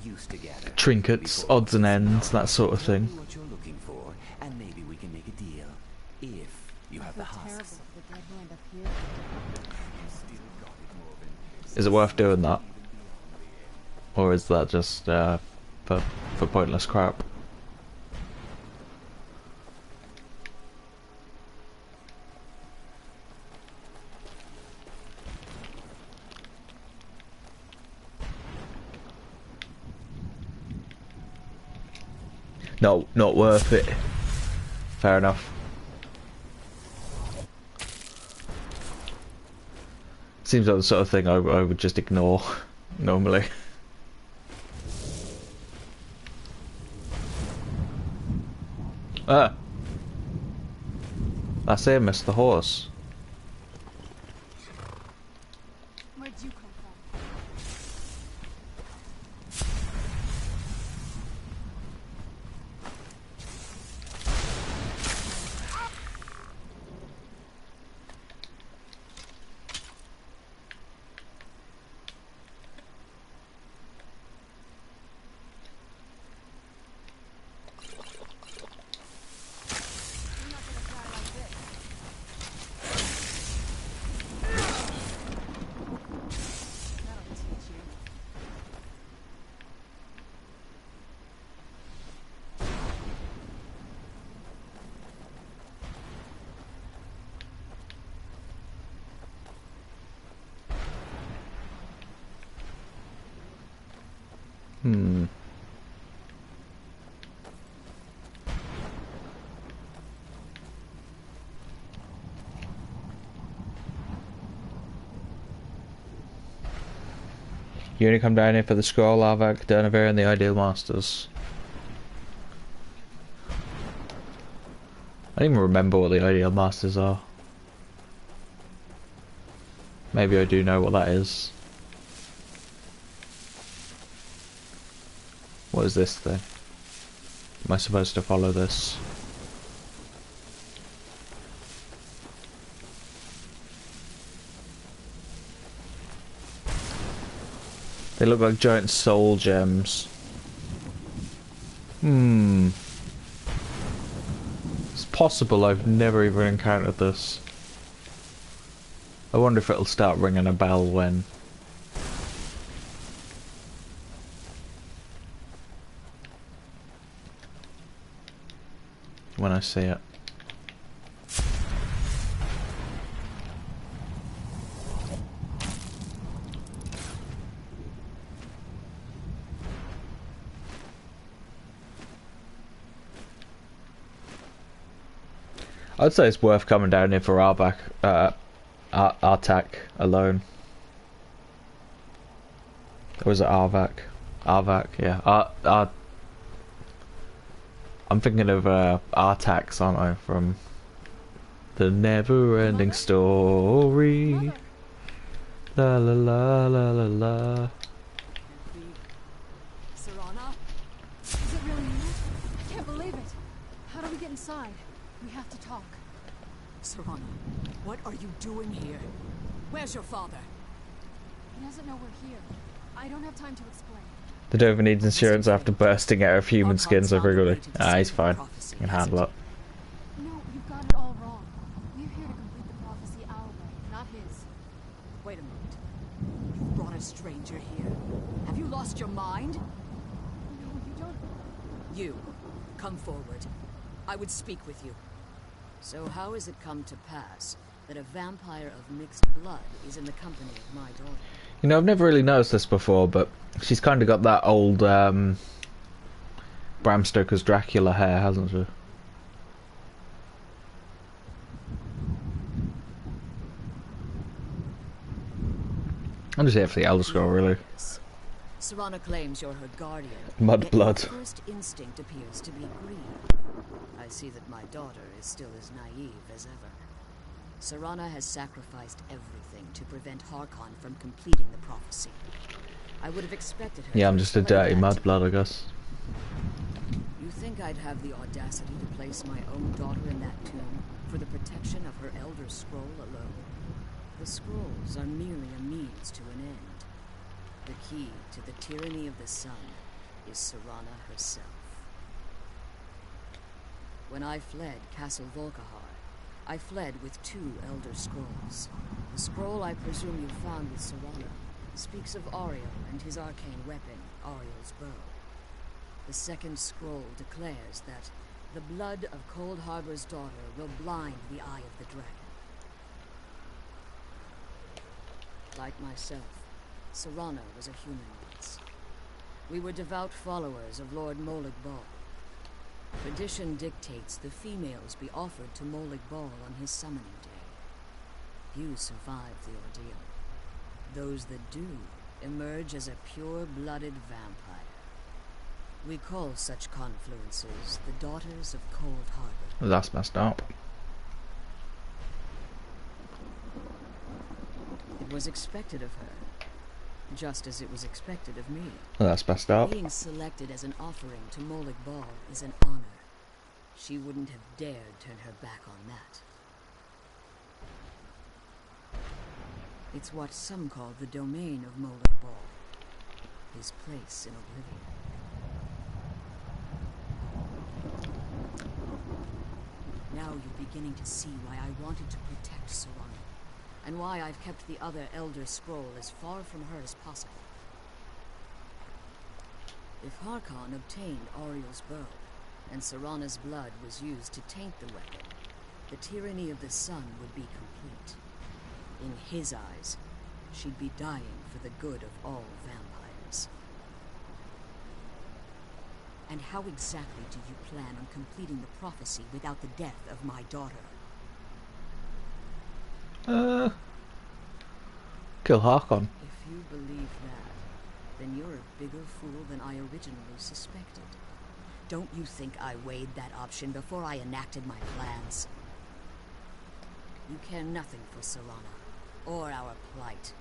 used to gather. Trinkets, odds and ends, that sort of thing. What you're looking for, and maybe we can make a deal. If you have the Feel terrible husks. if the dead hand up here. Still got it, Morven. Is it worth doing that? Or is that just for pointless crap? No, not worth it. Fair enough. Seems like the sort of thing I would just ignore normally. Ah, that's him, Mr. Horse. Hmm. You only come down here for the scroll, Arvak, Dernaver, and the Ideal Masters. I don't even remember what the Ideal Masters are. Maybe I do know what that is. What is this thing? Am I supposed to follow this? They look like giant soul gems. Hmm. It's possible I've never even encountered this. I wonder if it'll start ringing a bell when I see it. I'd say it's worth coming down here for Arvak, Artak alone. Or was it Arvak? Arvak, yeah. I'm thinking of Artax, aren't I? From the never-ending story. Mother. La la la la la la. Serana? Is it really you? I can't believe it. How do we get inside? We have to talk. Serana, what are you doing here? Where's your father? He doesn't know we're here. I don't have time to explain. The Dover needs insurance after bursting out of human skins everybody. Ah, he's fine. He can handle it. No, you've got it all wrong. We're here to complete the prophecy our way, not his. Wait a moment. You brought a stranger here. Have you lost your mind? No, you don't. You, come forward. I would speak with you. So how has it come to pass that a vampire of mixed blood is in the company of my daughter? You know, I've never really noticed this before, but she's kind of got that old Bram Stoker's Dracula hair, hasn't she? I'm just here for the Elder Scroll, really. Yes. Serana claims you're her guardian. Mud yet blood. Your first instinct appears to be greed. I see that my daughter is still as naive as ever. Serana has sacrificed everything to prevent Harkon from completing the prophecy. I would have expected her. Yeah, I'm to just a explain dirty that to mudblood, I guess. You think I'd have the audacity to place my own daughter in that tomb for the protection of her Elder Scroll alone? The scrolls are merely a means to an end. The key to the tyranny of the sun is Serana herself. When I fled Castle Volkahar, I fled with 2 Elder Scrolls. The scroll I presume you found with Serana speaks of Ariel and his arcane weapon, Ariel's bow. The second scroll declares that the blood of Cold Harbor's daughter will blind the eye of the dragon. Like myself, Serana was a human once. We were devout followers of Lord Molag Bal. Tradition dictates the females be offered to Molag Bal on his summoning day. Few survive the ordeal. Those that do emerge as a pure-blooded vampire. We call such confluences the Daughters of Cold Harbor. That's messed up. It was expected of her, just as it was expected of me. That's messed up. Being selected as an offering to Molag Bal is an honor. She wouldn't have dared turn her back on that. It's what some call the domain of Molag Bal, his place in oblivion. Now you're beginning to see why I wanted to protect Serana, and why I've kept the other Elder Scroll as far from her as possible. If Harkon obtained Ariel's bow, and Serana's blood was used to taint the weapon, the tyranny of the sun would be complete. In his eyes, she'd be dying for the good of all vampires. And how exactly do you plan on completing the prophecy without the death of my daughter? Kill Harkon. If you believe that, then you're a bigger fool than I originally suspected. Don't you think I weighed that option before I enacted my plans? You care nothing for Serana, or our plight.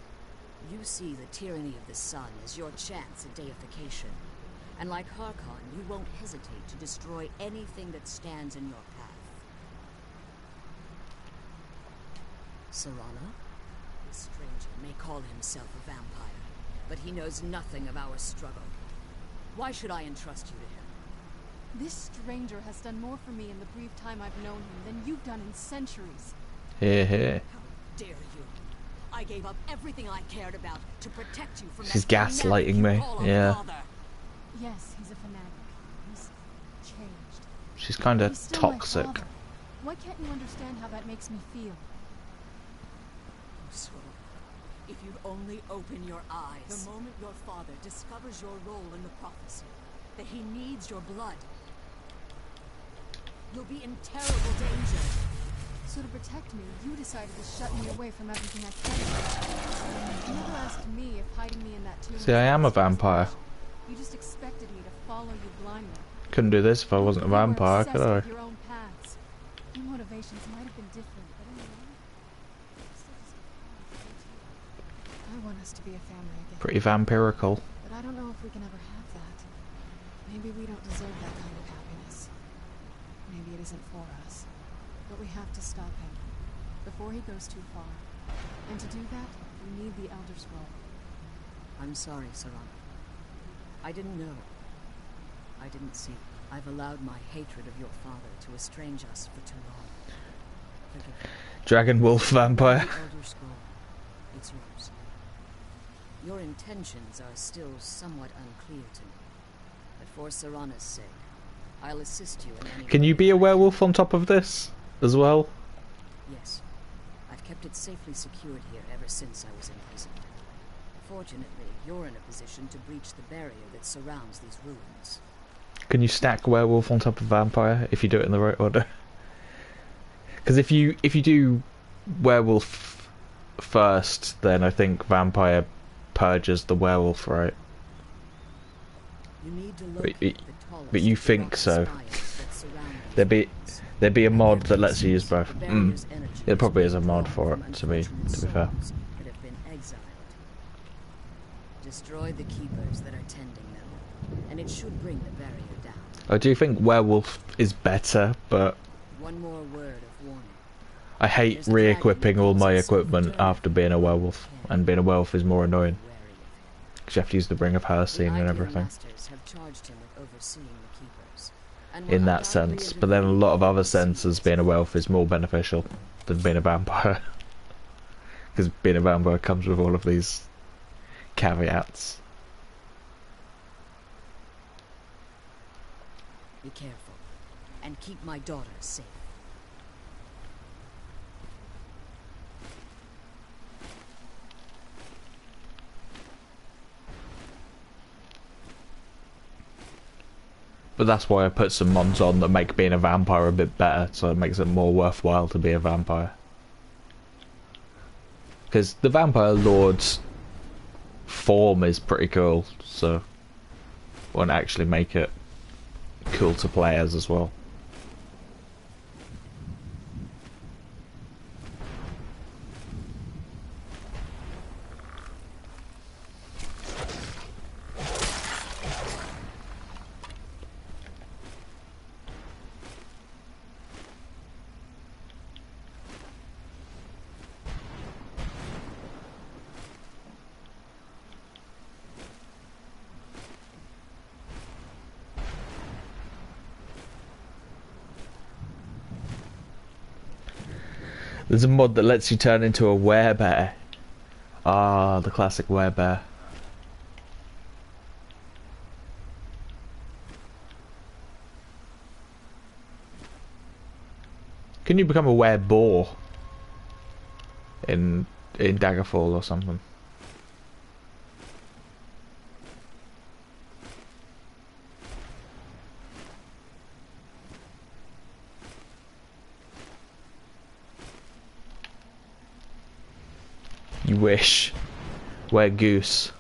You see the tyranny of the sun as your chance at deification. And like Harkon, you won't hesitate to destroy anything that stands in your path. Serana? This stranger may call himself a vampire, but he knows nothing of our struggle. Why should I entrust you to him? This stranger has done more for me in the brief time I've known him than you've done in centuries. Here. How dare you? I gave up everything I cared about to protect you from She's that fanatic gaslighting you me, call a yeah. father. Yes, he's a fanatic. He's changed. She's kind of He's still my toxic. father. Why can't you understand how that makes me feel? So, if you'd only open your eyes. The moment your father discovers your role in the prophecy, that he needs your blood, you'll be in terrible danger. So to protect me, you decided to shut me away from everything I cared about. You never asked me if hiding me in that tomb. See, I am a vampire. You just expected me to follow you blindly. Couldn't do this if I wasn't a You were vampire, obsessed could I? with your own paths. Your motivations might have been different, but in the end, you still just I want us to be a family again. Pretty vampirical. But I don't know if we can ever have that. Maybe we don't deserve that kind of happiness. Maybe it isn't for us. But we have to stop him before he goes too far. And to do that, we need the Elder Scroll. I'm sorry, Serana. I didn't know. I didn't see. I've allowed my hatred of your father to estrange us for too long. Forgive me. Dragon wolf vampire. The Elder Scroll. It's yours. Your intentions are still somewhat unclear to me. But for Serana's sake, I'll assist you in any Can way you be a I can. werewolf on top of this as well? Yes. I've kept it safely secured here ever since I was imprisoned. Fortunately, you're in a position to breach the barrier that surrounds these ruins. Can you stack werewolf on top of vampire if you do it in the right order? Because if you do werewolf first, then I think vampire purges the werewolf, right? You need to But locate y- the tallest but you of the think rocky so. spires that surround these There'd be ruins. there'd be a mod that Their lets you use both. the barrier's energy There probably is a being mod drawn for from it, to be unfortunate fair. souls that have been exiled. Destroy the keepers that are tending them, and it should bring the barrier down. I do think werewolf is better, but One more word of warning. I hate There's a dragon re-equipping that all calls my itself equipment eternal. after being a werewolf, and being a werewolf is more annoying. Wary of him. Because you have to use the Ring of Her The scene and Ideal everything. Masters have charged him with overseeing the keepers, and will In that undoubtedly sense, but then a lot of other intervene senses, being a werewolf is more beneficial than being a vampire. Because being a vampire comes with all of these caveats. Be careful, and keep my daughter safe. But that's why I put some mods on that make being a vampire a bit better, so it makes it more worthwhile to be a vampire. Because the Vampire Lord's form is pretty cool, so I want to actually make it cool to play as well. There's a mod that lets you turn into a werebear. Ah, the classic werebear. Can you become a wereboar in Daggerfall or something? You wish. Where goose?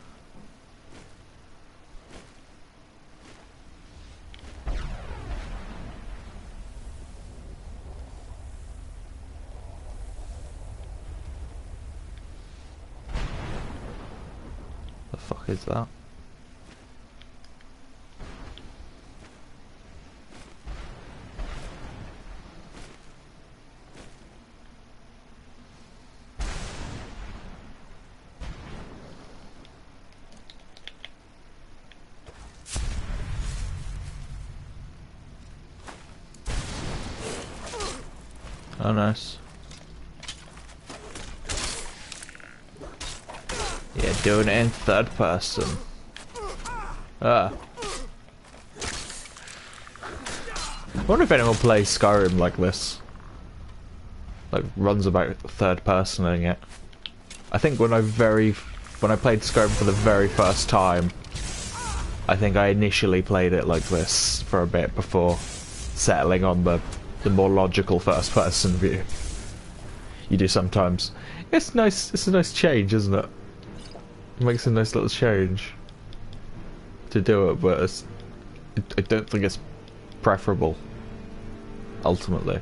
The fuck is that? Oh, nice. Yeah, doing it in third person. Ah. I wonder if anyone plays Skyrim like this. Like, runs about third personing it. I think when I played Skyrim for the very first time, I think I initially played it like this for a bit before settling on the more logical first person view. You do sometimes. It's nice. It's a nice change, isn't it? It makes a nice little change to do it, but I don't think it's preferable ultimately.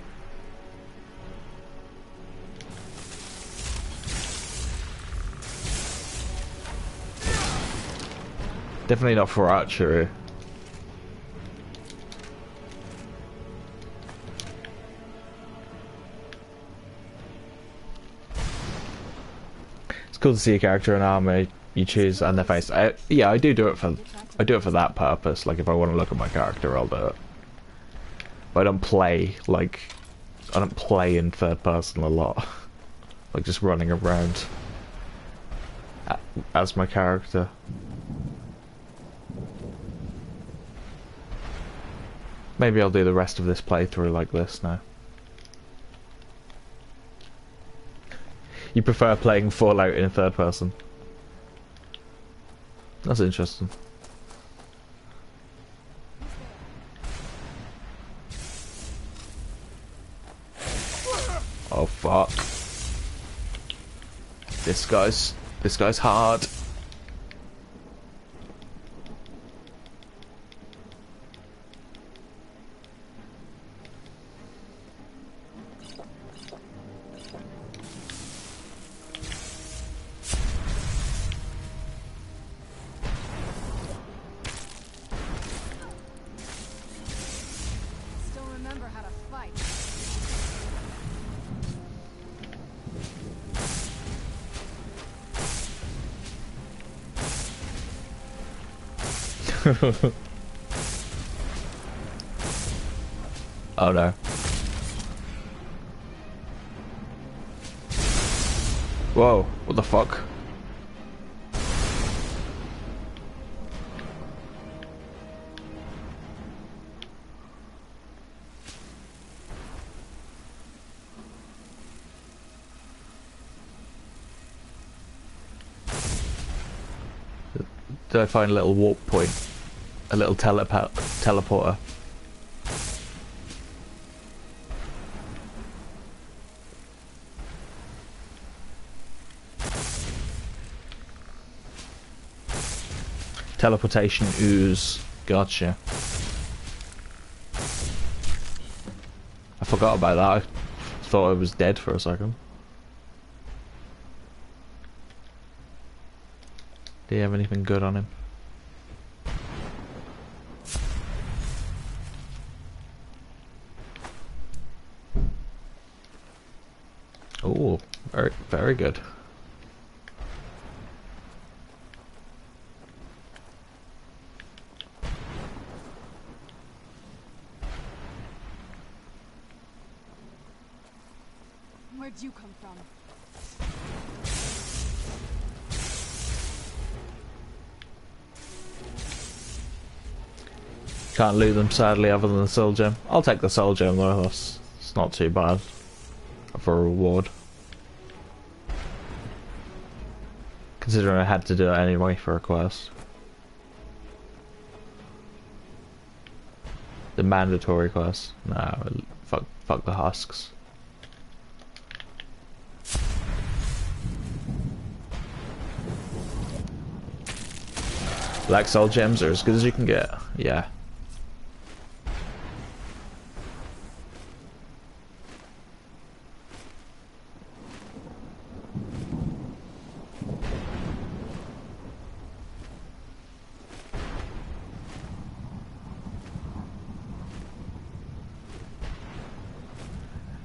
Definitely not for archery. It's cool to see a character in armor you choose and their face. Yeah, I do it for that purpose. Like if I want to look at my character, I'll do it. But I don't play in third person a lot. Like just running around as my character. Maybe I'll do the rest of this playthrough like this now. You prefer playing Fallout in third person? That's interesting. Oh fuck. This guy's hard. Still remember how to fight. Oh no. Whoa, what the fuck? Did I find a little warp point? A little teleporter? Teleportation ooze. Gotcha. I forgot about that. I thought I was dead for a second. Do you have anything good on him? Oh, very, very good. Where'd you come from? Can't loot them sadly other than the soul gem. I'll take the soul gem though, it's not too bad for a reward. Considering I had to do it anyway for a quest. The mandatory quest. No, fuck the husks. Black soul gems are as good as you can get. Yeah.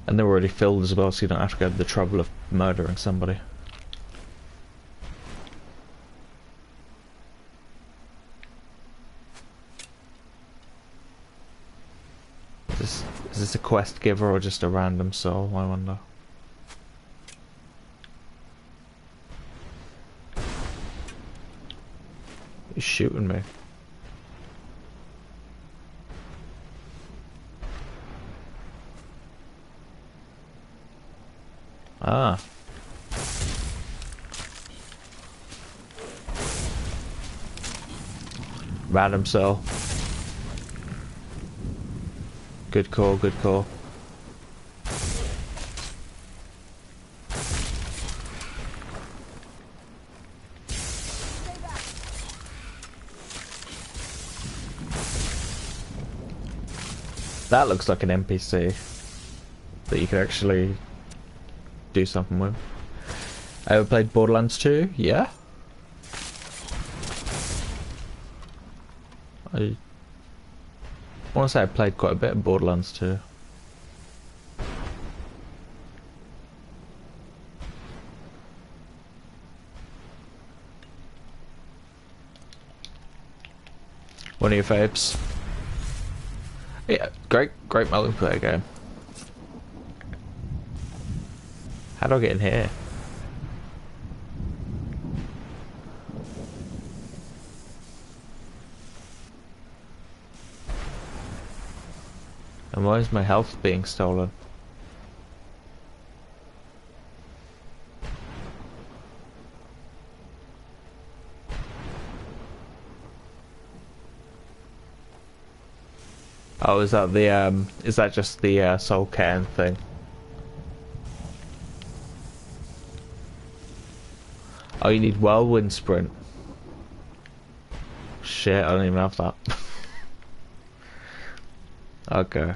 And they're already filled as well, so you don't have to go to the trouble of murdering somebody. Is this a quest giver or just a random soul, I wonder? He's shooting me. Ah. Random soul. Good call, good call. That looks like an NPC that you could actually do something with. I ever played Borderlands 2? Yeah. I want to say I played quite a bit of Borderlands 2. One of your faves? Yeah, great multiplayer game. How do I get in here? And why is my health being stolen? Oh, is that just the soul can thing? Oh, you need whirlwind sprint. Shit, I don't even have that. Okay.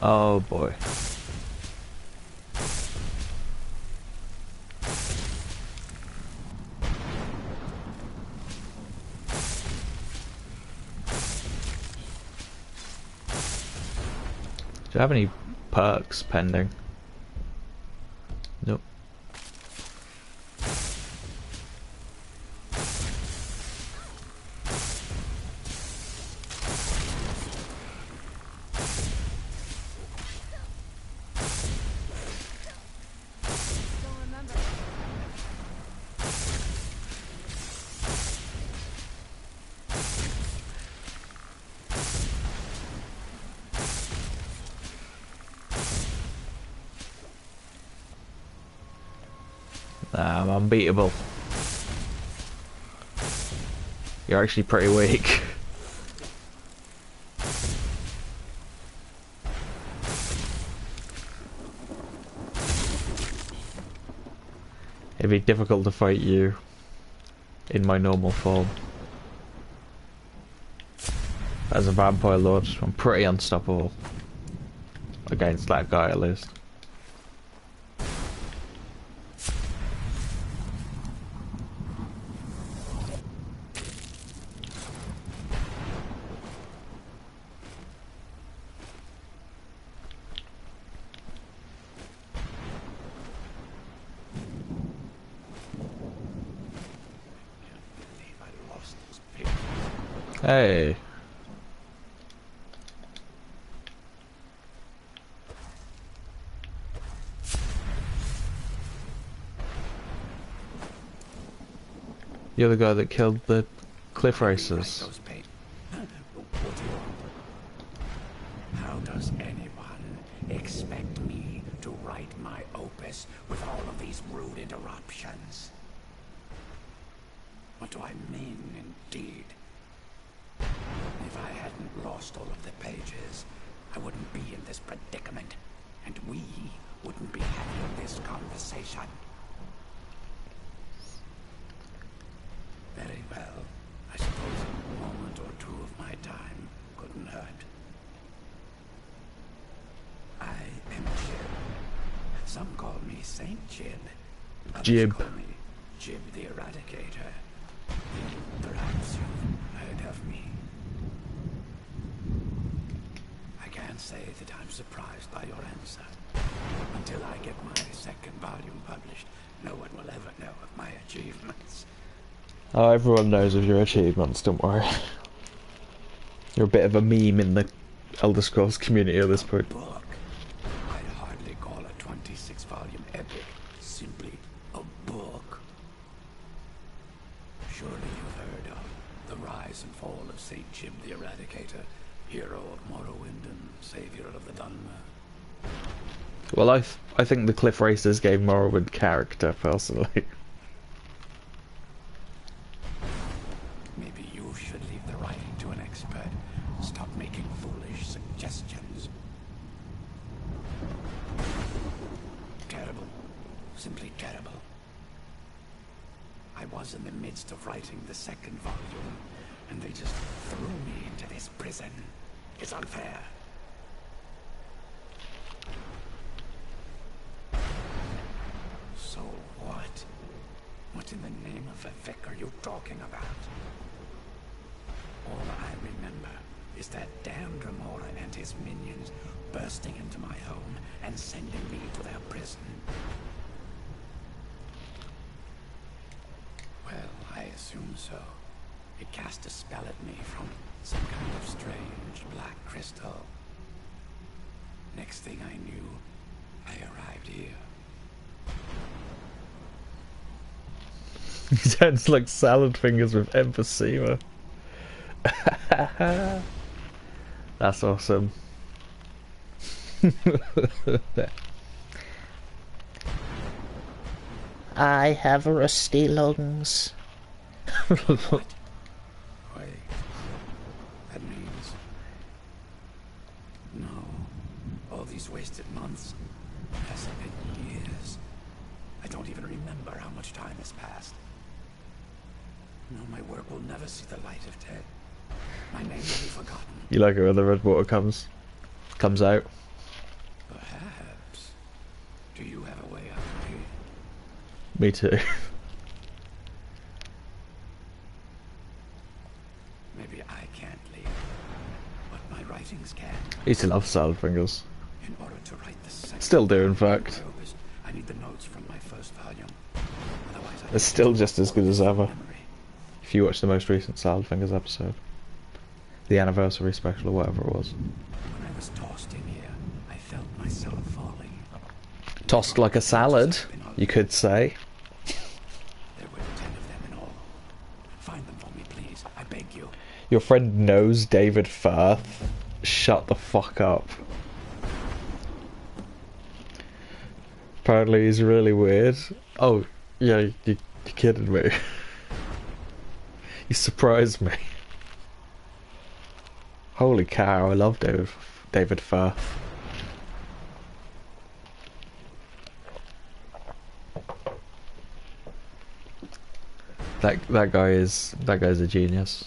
Oh boy. Do you have any perks pending? Nope. Don't remember. Nah, I'm unbeatable. You're actually pretty weak. It'd be difficult to fight you. in my normal form. As a vampire lord, I'm pretty unstoppable. Against that guy, at least. Hey. You're the guy that killed the cliff racers. How does anyone expect me to write my opus with all of these rude interruptions? What do I mean, indeed? If I hadn't lost all of the pages, I wouldn't be in this predicament, and we wouldn't be having this conversation. Very well. I suppose a moment or two of my time couldn't hurt. I am Jib. Some call me Saint Jib. Others Jib. call me Jib the Eradicator. Perhaps you've heard of me. I can't say that I'm surprised by your answer. Until I get my second volume published, no one will ever know of my achievements. Oh, everyone knows of your achievements, don't worry. You're a bit of a meme in the Elder Scrolls community at this point. Book. I'd hardly call a 26-volume epic simply a book. Surely you've heard of the rise and fall of Saint Jib the Eradicator, hero of Morrowind and savior of the Dunmer. Well, I think the cliff racers gave Morrowind character, personally. Maybe you should leave the writing to an expert. Stop making foolish suggestions. Terrible. Simply terrible. I was in the midst of writing the second volume, and they just threw me into this prison. It's unfair. So what? What in the name of Vivek are you talking about? All I remember is that damned Remora and his minions bursting into my home and sending me to their prison. Well, I assume so. It cast a spell at me from some kind of strange black crystal. Next thing I knew, I arrived here. He sounds like Salad Fingers with emphysema. That's awesome. I have rusty lungs. What? Wait. That means... No. All these wasted months. Has it been years? I don't even remember how much time has passed. No, my work will never see the light of day. My name will be forgotten. You like it when the red water comes out? Perhaps. Do you have a way out of here? Me too. Maybe I can't leave, but my writings can. I used to love Salad Fingers. In order to write the second... Still do, in fact. I need the notes from my first volume. Otherwise, They're still just as good as ever. memory. If you watch the most recent Salad Fingers episode. The anniversary special or whatever it was. When I was tossed in here, I felt myself falling. Tossed like a salad, you could say. There were 10 of them in all. Find them for me, please. I beg you. Your friend knows David Firth. Shut the fuck up. Apparently he's really weird. Oh, yeah, you're kidding me. You surprised me. Holy cow, I love David Firth. That guy's a genius.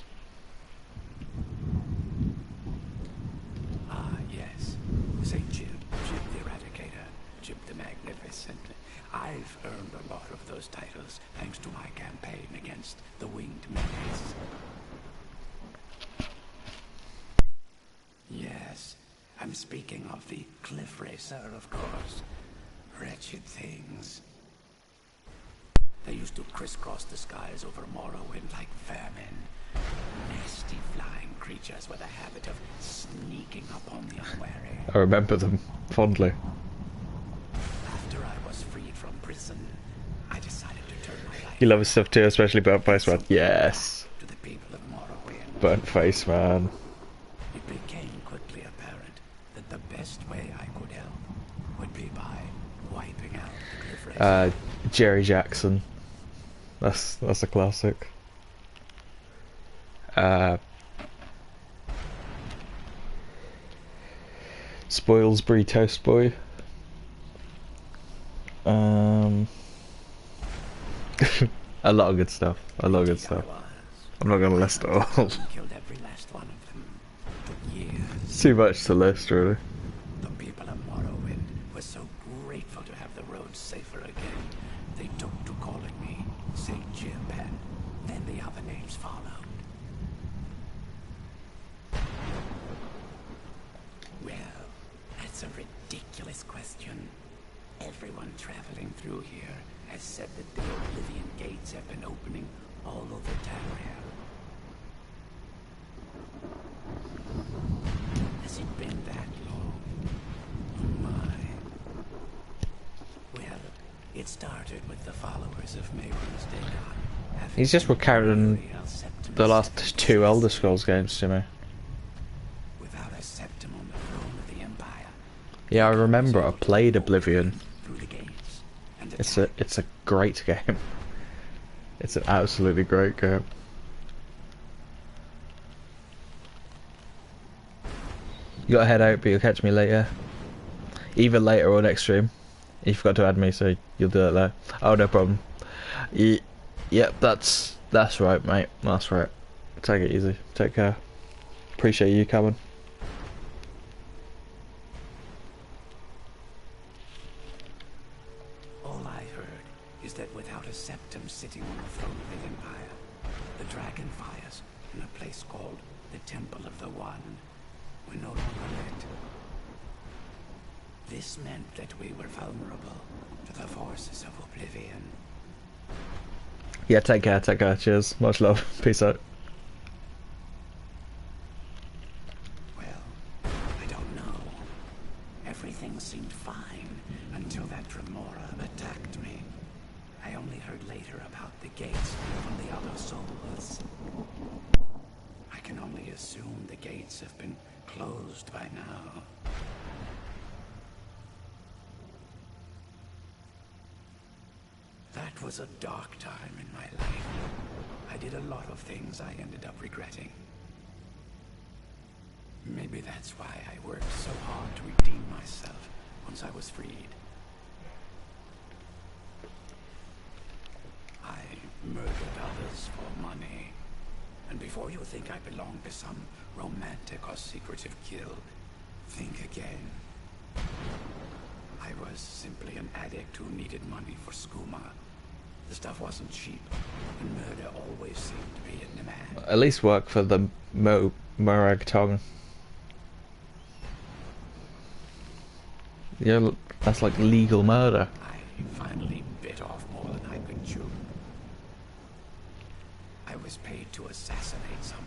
Ah, yes. St. Jim, Jim the Eradicator, Jim the Magnificent. I've earned a lot of those titles thanks to my campaign against the Winged Menace. Yes, I'm speaking of the Cliff Racer, of course. Wretched things. They used to crisscross the skies over Morrowind like vermin. Nasty flying creatures with a habit of sneaking up on the unwary. I remember them fondly. After I was freed from prison, I decided to turn my life You love his stuff too, especially Burnt Face Man. Yes, to the people of Morrowind. Burnt Face Man. It became quickly apparent that the best way I could help would be by wiping out the Cliff Racer. Jerry Jackson. That's a classic. Spoilsbury Toast Boy. A lot of good stuff. A lot of good stuff. I'm not gonna list it all. Killed every last one of them. Took years. Too much to list, really. The people of Morrowind were so grateful to have the roads safer again. They took to calling me St. Jim, and then the other names followed. Well, that's a ridiculous question. Everyone traveling through here has said that the Oblivion gates have been opening all over Tamriel. Has it been that long? Oh my. Well, it started with the followers of Mehrunes Dagon. He's just recounting the last two Elder Scrolls games to me. Without a septum on the throne of the Empire. Yeah, I remember I played Oblivion. Through the gates. And It's a great game. It's an absolutely great game. You gotta head out, but you'll catch me later. Either later or next stream. You forgot to add me, so you'll do it there. Oh, no problem. Yep, that's right, mate. That's right. Take it easy. Take care. Appreciate you coming. all I heard is that without a septum sitting on the throne of the Empire, the dragon fires in a place called the Temple of the One were no longer lit. This meant that we were vulnerable to the forces of Oblivion. Yeah, take care. Cheers. Much love. Peace out. Well, I don't know. Everything seemed fine until that Remora attacked me. I only heard later about the gates from the other souls. I can only assume the gates have been closed by now. That was a dark time in my life. I did a lot of things I ended up regretting. Maybe that's why I worked so hard to redeem myself once I was freed. I murdered others for money. And before you think I belong to some romantic or secretive guild, think again. I was simply an addict who needed money for skooma. The stuff wasn't cheap, and murder always seemed to be in demand. At least work for the Morag Tongue. Yeah, that's like legal murder. I finally bit off more than I could chew. I was paid to assassinate some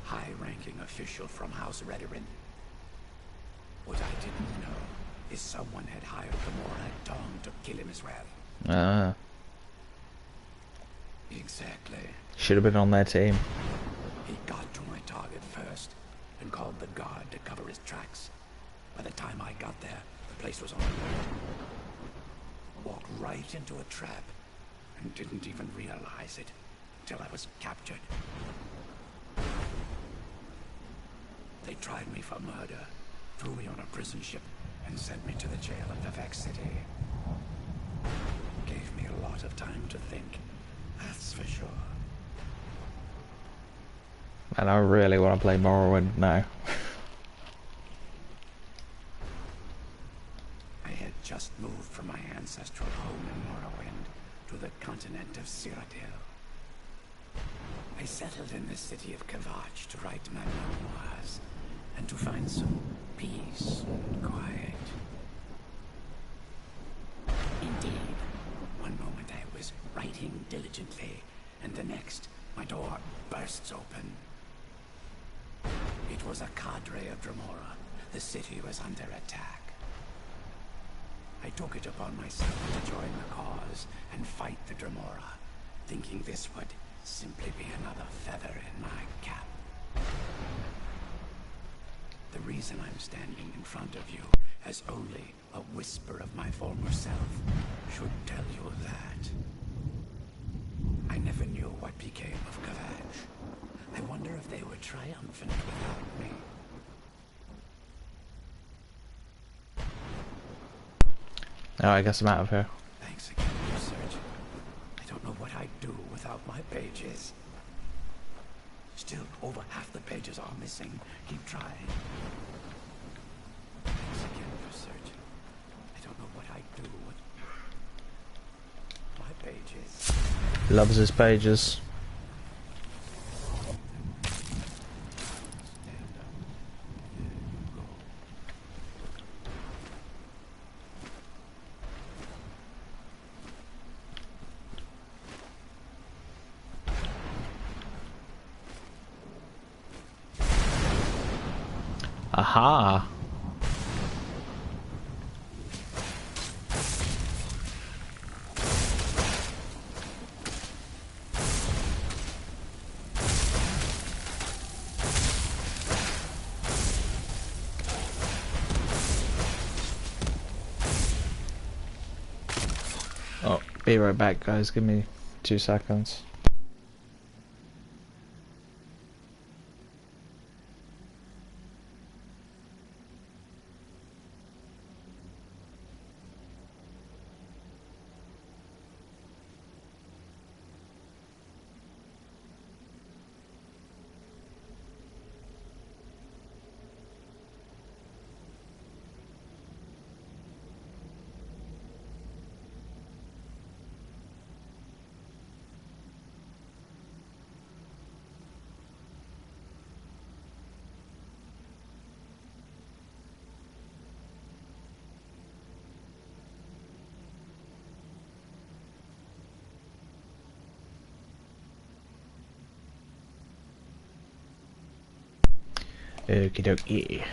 high-ranking official from House Redorin. What I didn't know is someone had hired the Morag Tongue to kill him as well. Ah, Exactly. should have been on their team. He got to my target first and called the guard to cover his tracks. By the time I got there, the place was on alert. Walked right into a trap and didn't even realize it until I was captured. They tried me for murder, threw me on a prison ship, and sent me to the jail at Vivek City. Gave me a lot of time to think, that's for sure. And I really want to play Morrowind now. I had just moved from my ancestral home in Morrowind to the continent of Cyrodiil. I settled in the city of Kavach to write my memoirs and to find some peace and quiet. Indeed, one moment I was writing diligently, and the next, my door bursts open. It was a cadre of Dremora. The city was under attack. I took it upon myself to join the cause and fight the Dremora, thinking this would simply be another feather in my cap. The reason I'm standing in front of you as only a whisper of my former self should tell you that. I never knew what became of Kavach. I wonder if they were triumphant without me. Oh, I guess I'm out of here. Thanks again for your search. I don't know what I'd do without my pages. Still, over half the pages are missing. Keep trying. Thanks again for searching. I don't know what I'd do with my pages. Loves his pages. Stand up. There you go. Aha! Oh, be right back, guys. Give me 2 seconds. Okie dokie.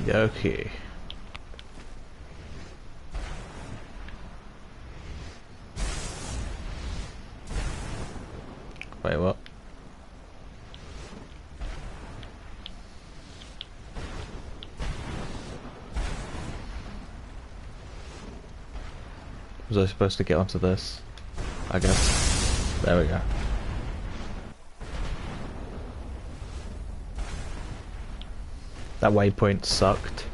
dokie. Wait, what? Was I supposed to get onto this? I guess. There we go. That waypoint sucked.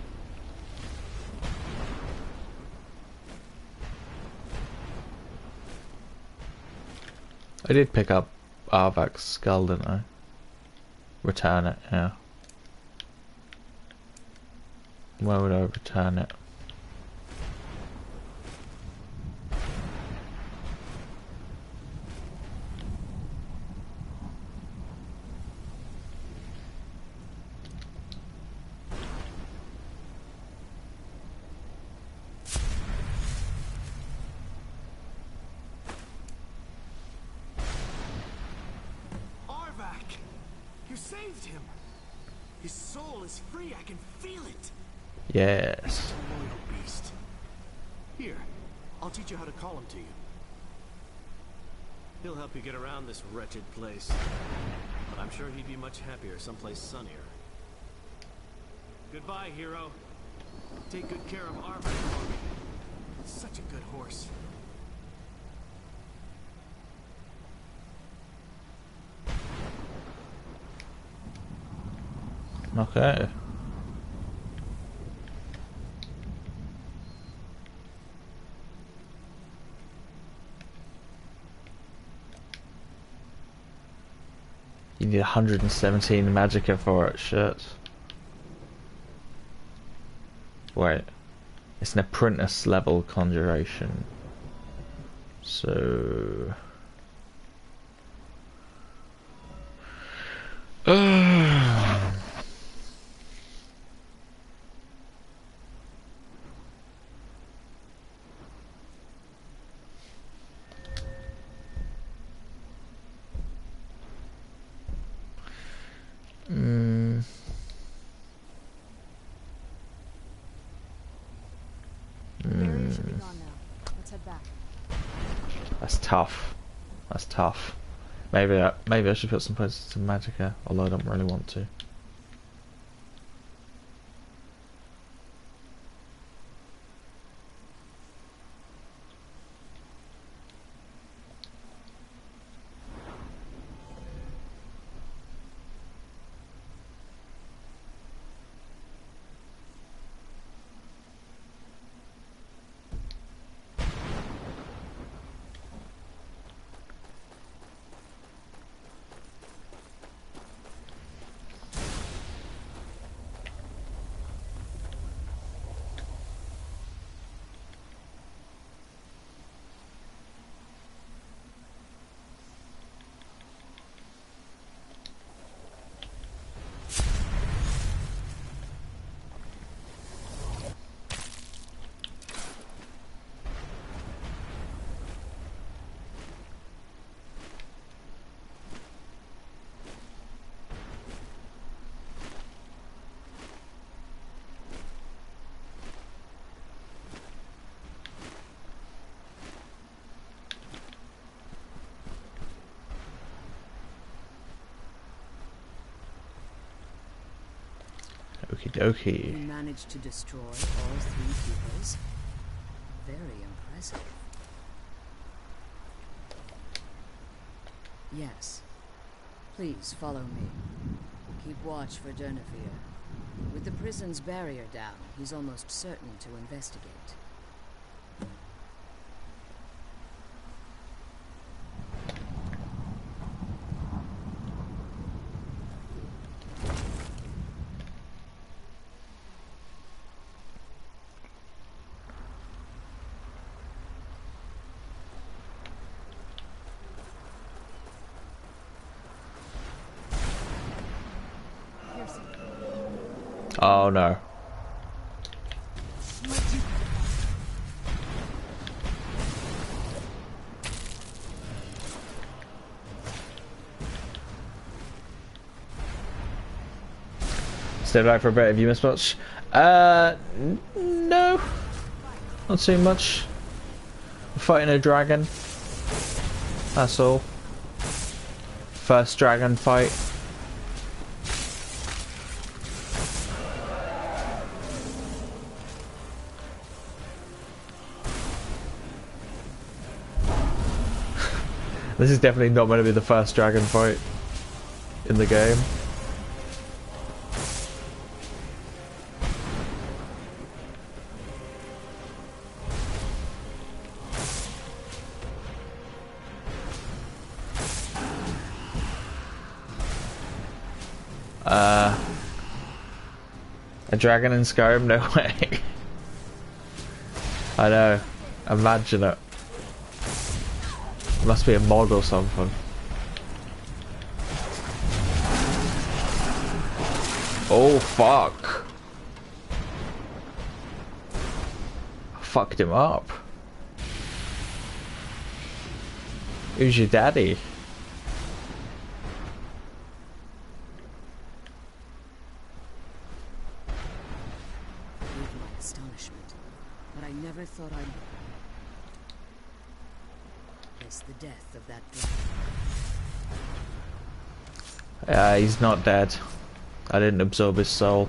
I did pick up Arvak's skull, didn't I? Return it, yeah. Where would I return it? Arvak! You saved him! His soul is free, I can feel it! Yes. A loyal beast. Here, I'll teach you how to call him to you. He'll help you get around this wretched place. But I'm sure he'd be much happier someplace sunnier. Goodbye, hero. Take good care of Arvak for me. Such a good horse. Okay. You need 117 magicka for it, shit. Wait. It's an apprentice level conjuration. So... Barrier should be gone now. Let's head back. That's tough. That's tough. Maybe I should put some places to magicka, although I don't really want to. Okie dokie. You managed to destroy all 3 keepers? Very impressive. Yes. Please follow me. Keep watch for Durnafir. With the prison's barrier down, he's almost certain to investigate. Oh no. Stay back for a bit if you missed much. No, not too much. Fighting a dragon. That's all. First dragon fight. This is definitely not going to be the first dragon fight in the game. A dragon in Skyrim? No way. I know. Imagine it. It must be a mod or something. Oh fuck. Fucked him up. Who's your daddy? Thought I'd miss the death of that dragon. He's not dead. I didn't absorb his soul.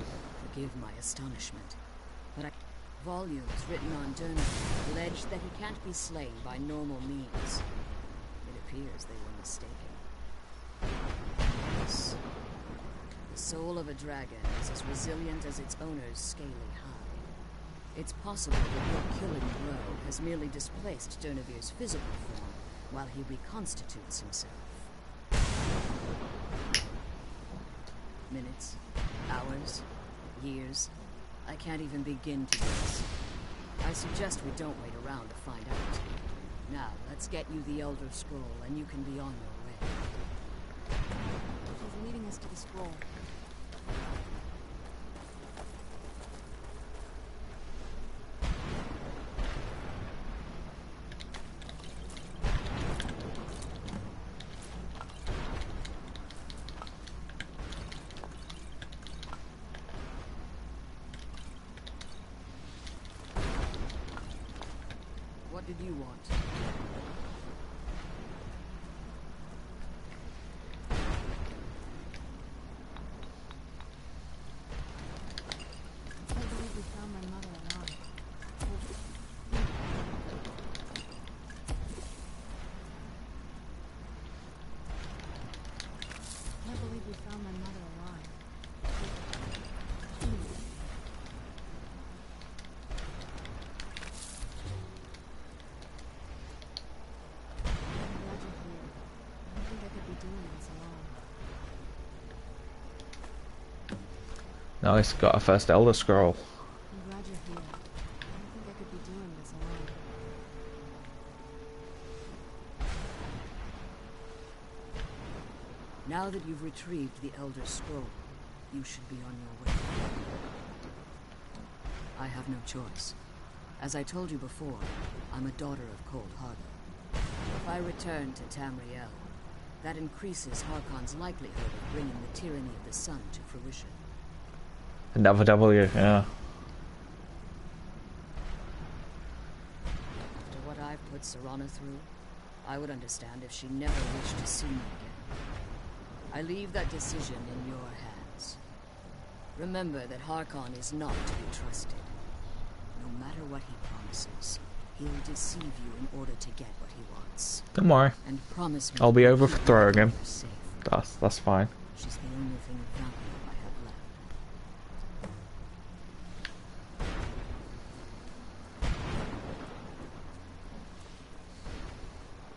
Forgive my astonishment, but volumes written on Dernav allege that he can't be slain by normal means. It appears they were mistaken. Yes. The soul of a dragon is as resilient as its owner's scaly hide. It's possible that your killing blow has merely displaced Dernavir's physical form while he reconstitutes himself. Minutes, hours, years. I can't even begin to guess. I suggest we don't wait around to find out. Now, let's get you the Elder Scroll and you can be on your way. She's leading us to the scroll. What did you want? I can't believe we found my mother alive. I can't believe we found my mother alive. Nice, got our first Elder Scroll. I'm glad you're here. I don't think I could be doing this alone. Now that you've retrieved the Elder Scroll, you should be on your way. I have no choice. As I told you before, I'm a daughter of Cold Harbor. If I return to Tamriel, that increases Harkon's likelihood of bringing the tyranny of the sun to fruition. Another W, yeah. After what I've put Serana through, I would understand if she never wished to see me again. I leave that decision in your hands. Remember that Harkon is not to be trusted. No matter what he promises, he'll deceive you in order to get what he wants. Don't worry. And promise me I'll be overthrowing him. you're safe. That's fine. She's the only thing of value I have left.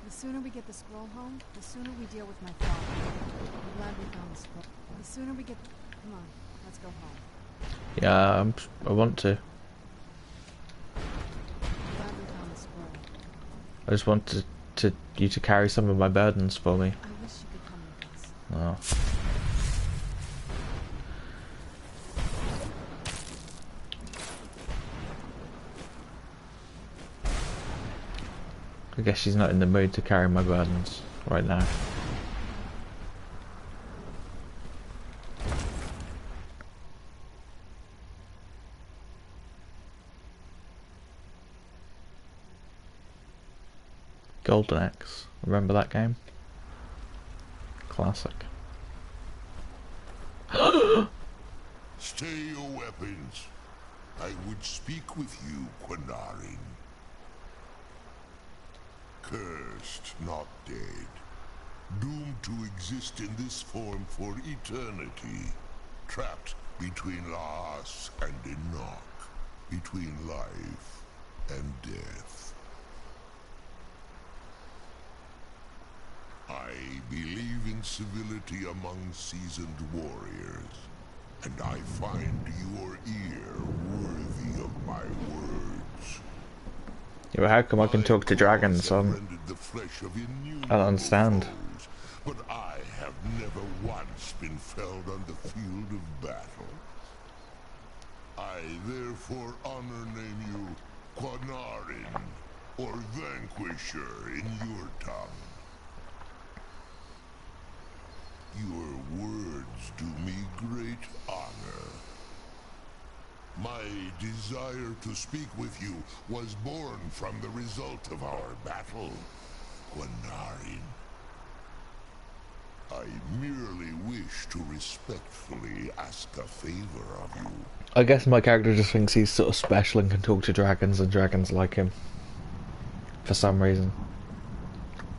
The sooner we get the scroll home, the sooner we deal with my father. I'm glad we found the scroll. The sooner we get... Come on, let's go home. Yeah, I want to. I'm glad we found the scroll. I just want you to carry some of my burdens for me. I wish you could come with us. Oh. I guess she's not in the mood to carry my burdens right now. Golden Axe. Remember that game? Classic. Stay your weapons. I would speak with you, Quinarin. Cursed, not dead. Doomed to exist in this form for eternity. Trapped between Laas and Enoch. Between life and death. I believe in civility among seasoned warriors. And I find your ear worthy of my words. Yeah, but how come I can talk to dragons? I don't understand. Foes, but I have never once been felled on the field of battle. I therefore honor name you Quinarin, or Vanquisher in your tongue. Your words do me great honor. My desire to speak with you was born from the result of our battle, Quinarin. I merely wish to respectfully ask a favor of you. I guess my character just thinks he's sort of special and can talk to dragons, and dragons like him. For some reason.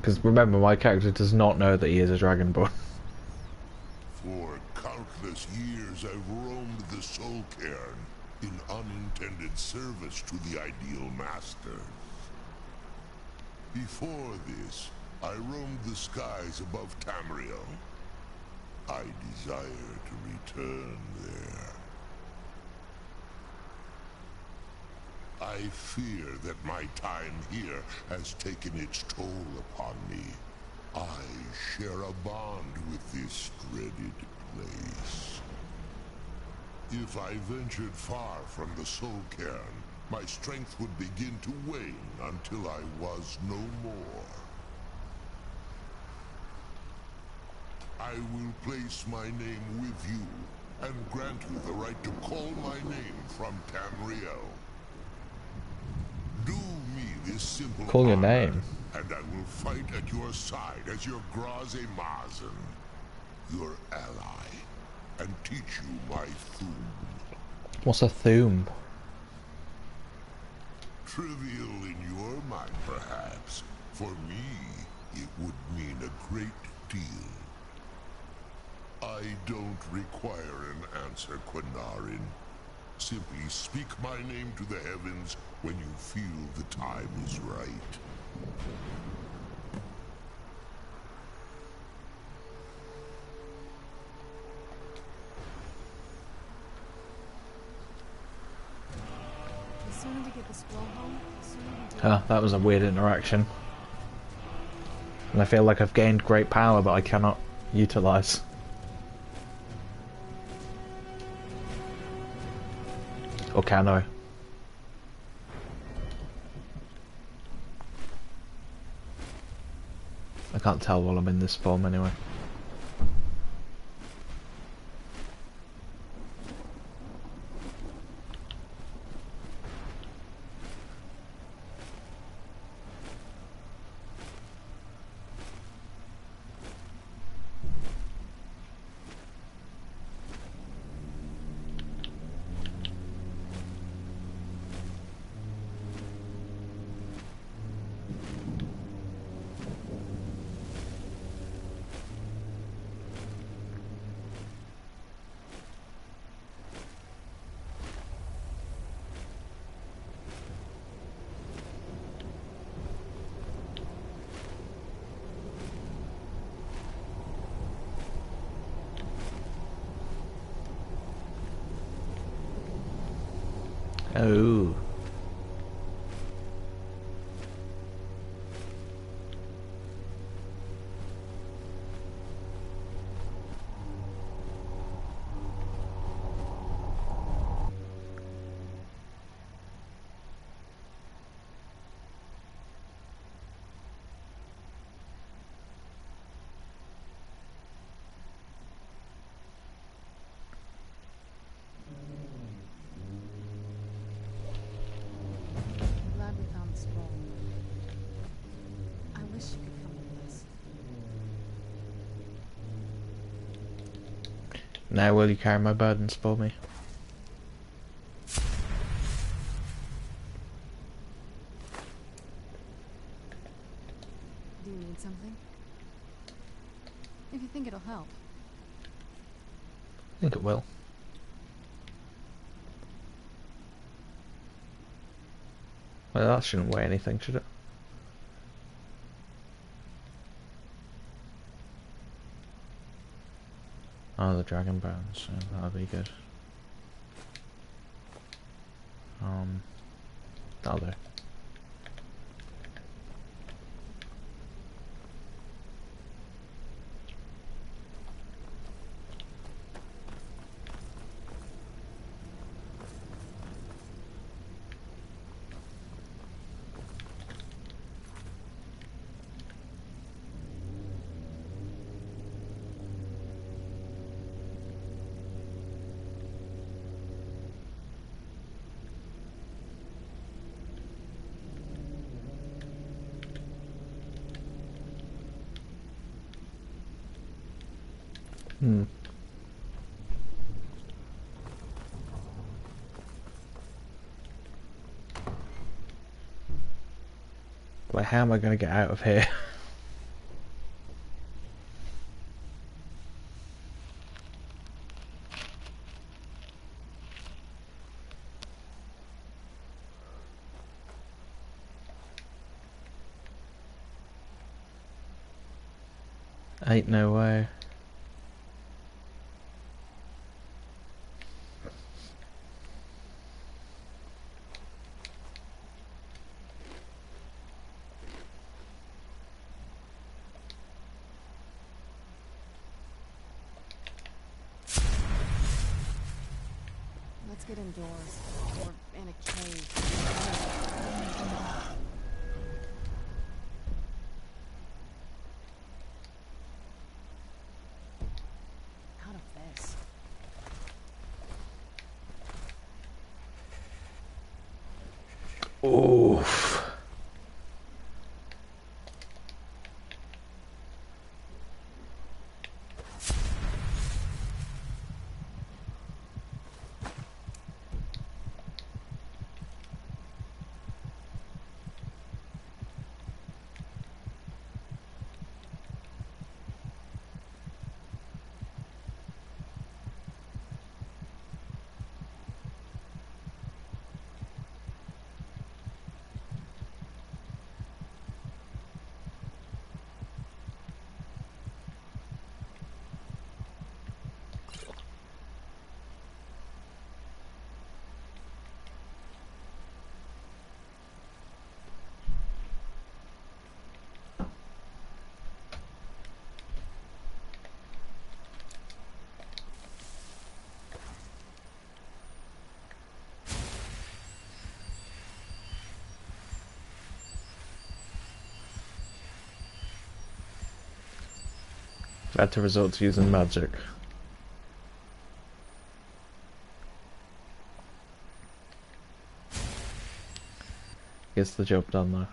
Because remember, my character does not know that he is a dragonborn. For countless years I've roamed the Soul Cairn in unintended service to the ideal masters. Before this, I roamed the skies above Tamriel. I desire to return there. I fear that my time here has taken its toll upon me. I share a bond with this dreaded place. If I ventured far from the Soul Cairn, my strength would begin to wane until I was no more. I will place my name with you, and grant you the right to call my name from Tamriel. Do me this simple Call your honor, name. and I will fight at your side as your Graze Mazen, your ally, and teach you my Thum. What's a Thum? Trivial in your mind, perhaps. For me, it would mean a great deal. I don't require an answer, Quinarin. Simply speak my name to the heavens when you feel the time is right. The sooner we get the scroll home, the sooner we do. Ah, that was a weird interaction. And I feel like I've gained great power, but I cannot utilize. Or can I? I can't tell while I'm in this form anyway. Oh. Glad we found the scroll. I wish you could come with us. Now will you carry my burdens for me? Do you need something? If you think it'll help. I think it will. Well, that shouldn't weigh anything, should it? Oh, the dragon bones. Yeah, that'll be good. That'll do. Hmm. Like, how am I going to get out of here? Ain't no way. Let's get indoors. Or in a cave. Out of this. Oof. Better results using magic. Gets the job done though.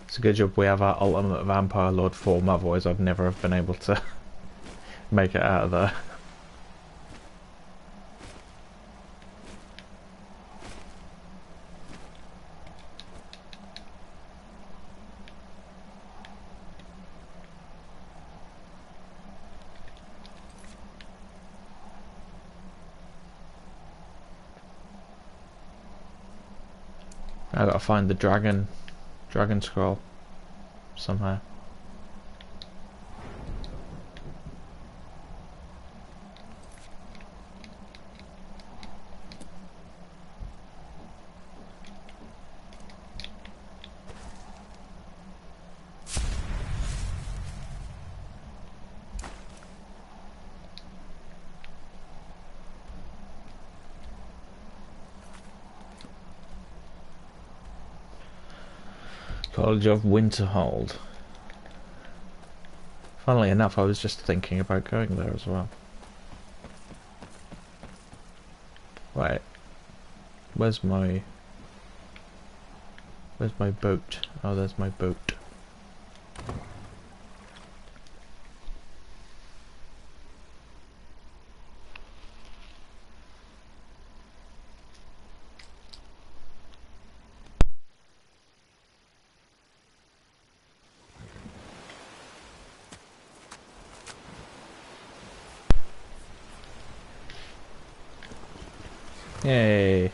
It's a good job we have our ultimate vampire lord form, otherwise I'd never have been able to make it out of there. I gotta find the dragon scroll somehow. College of Winterhold. Funnily enough, I was just thinking about going there as well. Right. Where's my boat? Oh, there's my boat. Yay!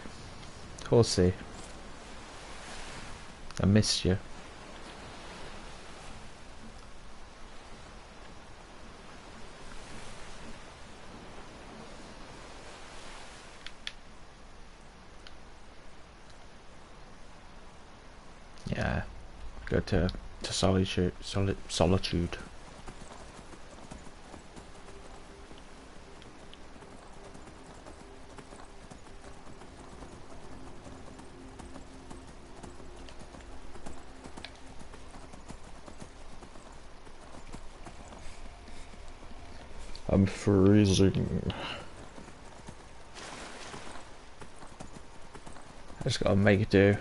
Horsey. I missed you. Yeah. Go to solitude. I'm freezing. I just gotta make do.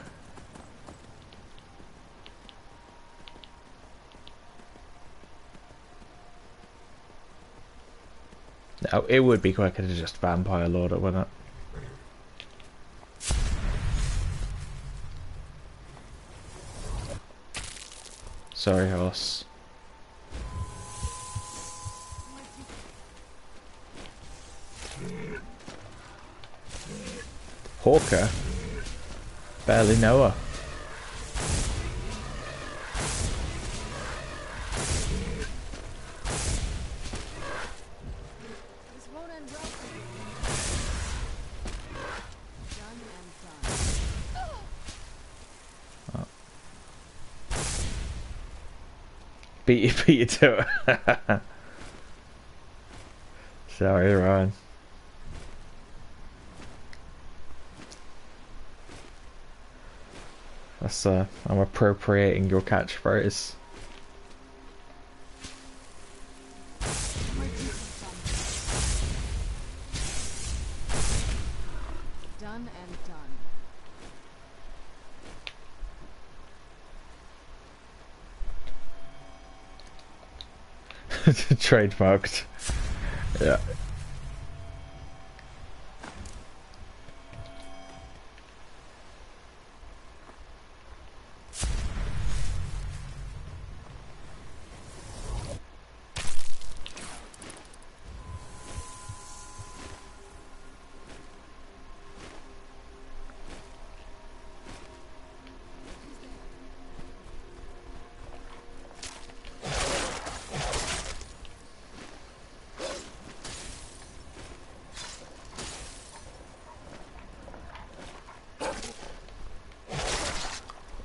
No, it would be quicker to just vampire lord it, wouldn't it? Sorry, horse. Hawker? Barely know her. This won't end well for you. Done and done. Beat you to it. Sorry, Ryan. That's I'm appropriating your catchphrase. My duty's done. Done and done. Trademarked. Yeah.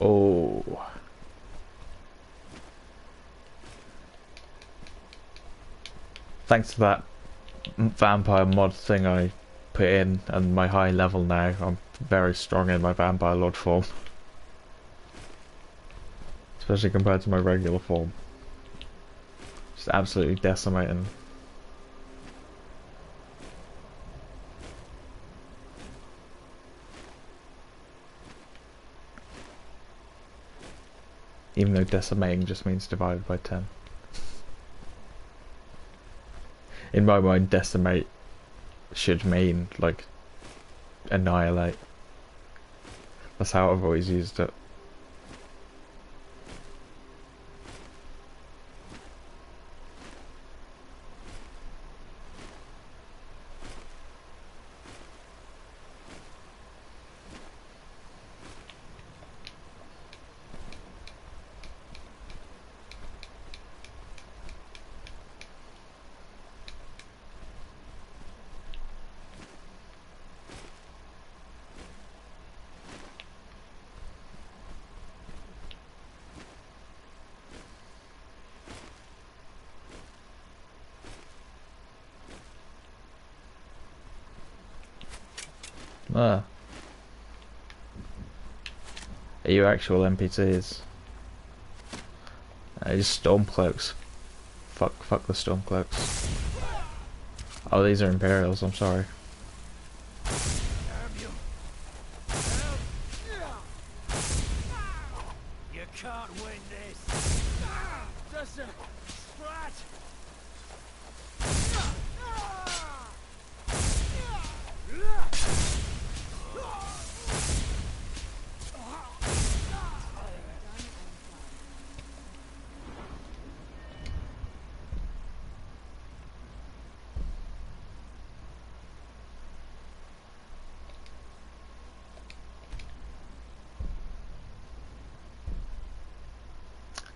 Oh. Thanks to that vampire mod thing I put in and my high level now, I'm very strong in my vampire lord form. Especially compared to my regular form. Just absolutely decimating. Even though decimating just means divided by 10. In my mind, decimate should mean, like, annihilate. That's how I've always used it. Ah. Are you actual NPCs? Just Stormcloaks. Fuck the Stormcloaks. Oh, these are Imperials, I'm sorry. You can't win this. Just a scratch.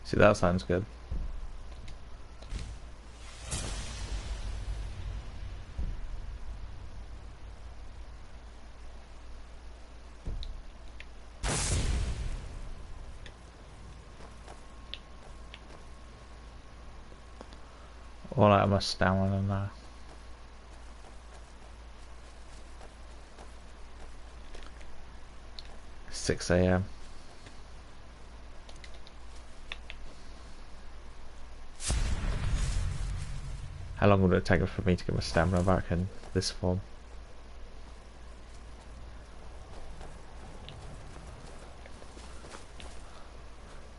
See, that sounds good. All out of my stamina now. Six AM. How long would it take for me to get my stamina back in this form?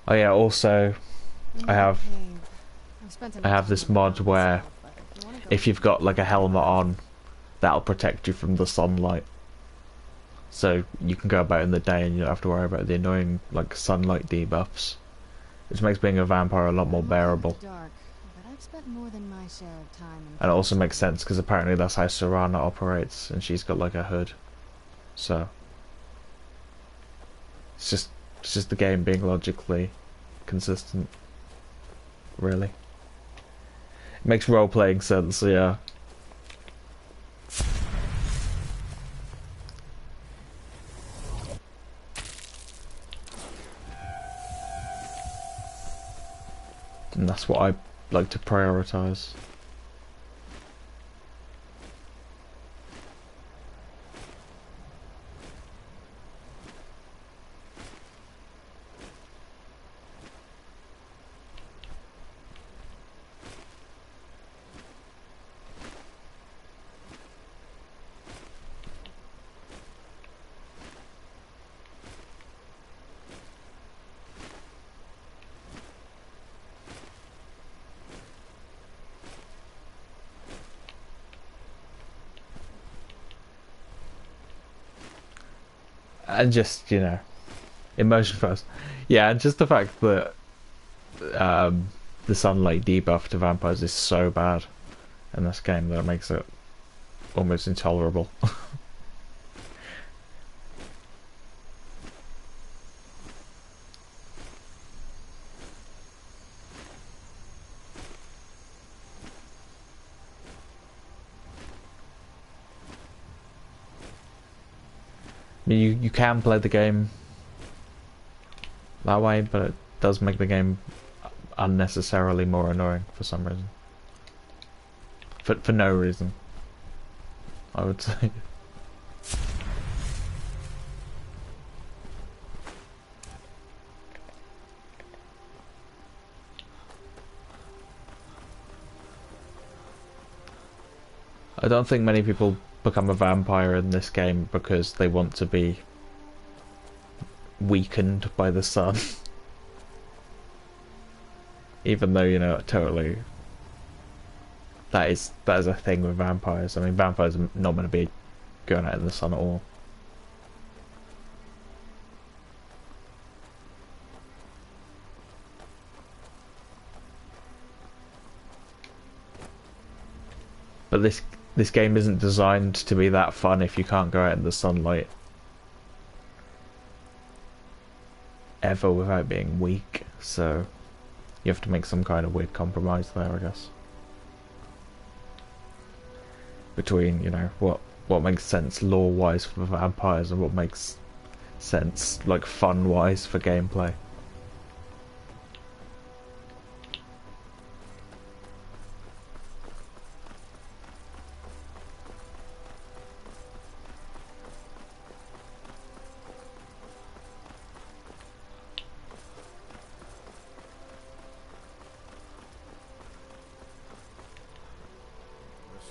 Oh yeah, also I have this mod where if you've got like a helmet on, that'll protect you from the sunlight. So you can go about in the day and you don't have to worry about the annoying like sunlight debuffs. Which makes being a vampire a lot more bearable. And it also makes sense because apparently that's how Serana operates, and she's got like a hood. So it's just the game being logically consistent. Really. It makes role playing sense, yeah. And that's what I like to prioritize. And just, you know, emotion first. Yeah, and just the fact that the sunlight debuff to vampires is so bad in this game that it makes it almost intolerable. I mean, you can play the game that way, but it does make the game unnecessarily more annoying for some reason. For no reason, I would say. I don't think many people become a vampire in this game because they want to be weakened by the sun. Even though, you know, totally that is a thing with vampires. I mean, vampires are not going to be going out in the sun at all. But this game isn't designed to be that fun if you can't go out in the sunlight ever without being weak, so you have to make some kind of weird compromise there, I guess. Between, you know, what makes sense lore-wise for vampires and what makes sense, like, fun-wise for gameplay.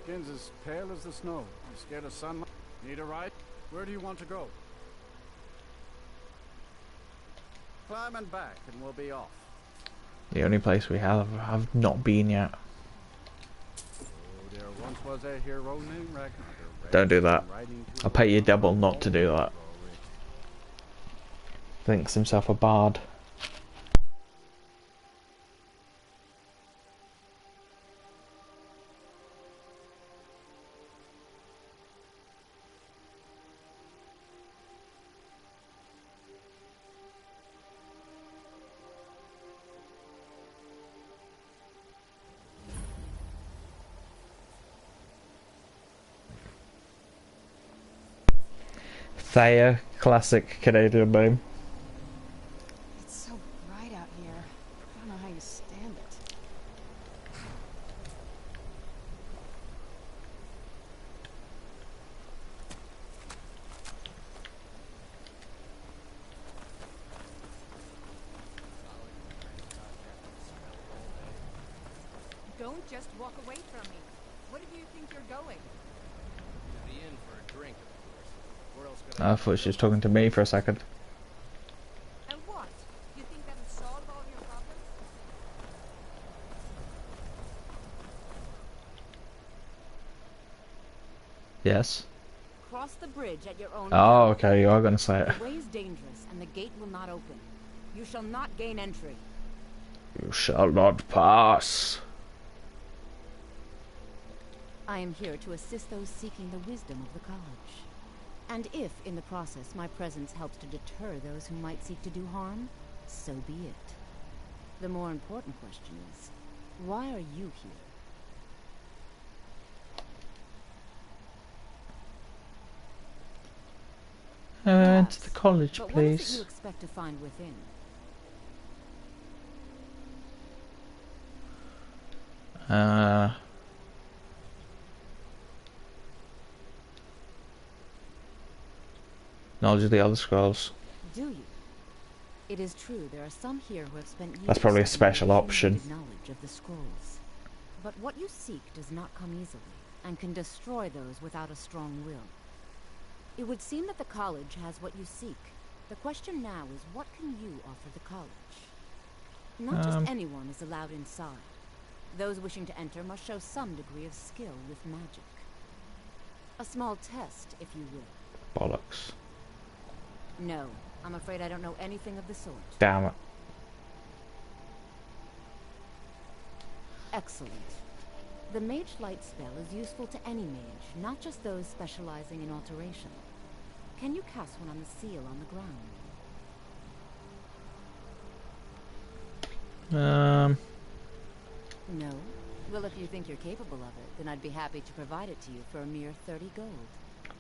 skin's as pale as the snow. You scared of sunlight? Need a ride? Where do you want to go? Climb and back, and we'll be off. The only place we have not been yet. Oh, there once was a hero named Ragnar. Don't do that. I'll pay you double not to do that. Thinks himself a bard. Thea, classic Canadian name. It's so bright out here. I don't know how you stand it. Don't just walk away from me. Where do you think you're going? To the inn for a drink, of course. Where else could I thought she was talking to me for a second. And what? You think that'll solve all your problems? Yes. Cross the bridge at your own Oh, peril. okay, you are going to say it. The way is dangerous, and the gate will not open. You shall not gain entry. You shall not pass. I am here to assist those seeking the wisdom of the college. And if, in the process, my presence helps to deter those who might seek to do harm, so be it. The more important question is, why are you here? To the college, But what is it you please. expect to find within? Knowledge of the other scrolls. Do you? It is true, there are some here who have spent years That's probably a studying special the option. accumulated knowledge of the scrolls. But what you seek does not come easily, and can destroy those without a strong will. It would seem that the college has what you seek. The question now is, what can you offer the college? Not just anyone is allowed inside. Those wishing to enter must show some degree of skill with magic. A small test, if you will. Bollocks. No, I'm afraid I don't know anything of the sort. Damn it. Excellent. The Mage Light spell is useful to any mage, not just those specializing in alteration. Can you cast one on the seal on the ground? No? Well, if you think you're capable of it, then I'd be happy to provide it to you for a mere 30 gold.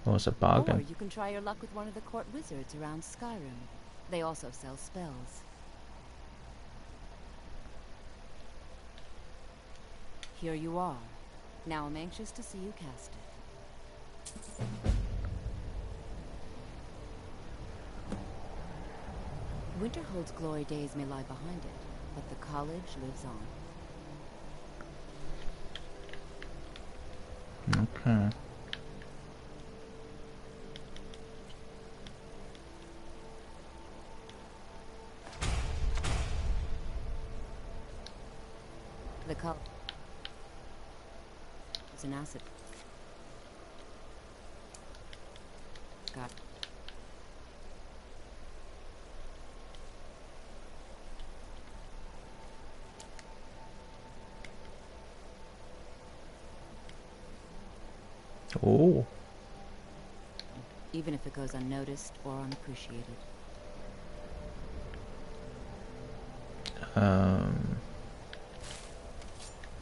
What was a Or bargain? you can try your luck with one of the court wizards around Skyrim. They also sell spells. Here you are. Now I'm anxious to see you cast it. Winterhold's glory days may lie behind it, but the college lives on. Okay. The college is an acid. Got. Oh. Even if it goes unnoticed or unappreciated.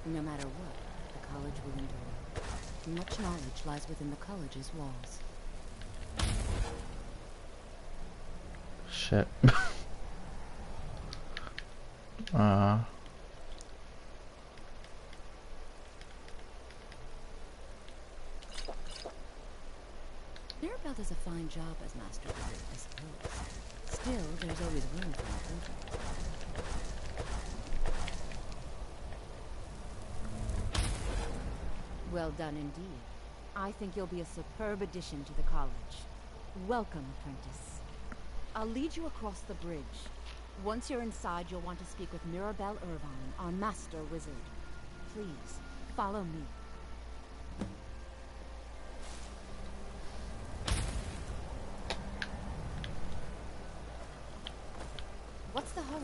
No matter what, the college will endure. Much knowledge lies within the college's walls. Shit. Mirabelle does a fine job as Master Guard, I suppose. Still, there's always room for improvement. Well done indeed. I think you'll be a superb addition to the college. Welcome, apprentice. I'll lead you across the bridge. Once you're inside, you'll want to speak with Mirabelle Irvine, our master wizard. Please, follow me. What's the hurry?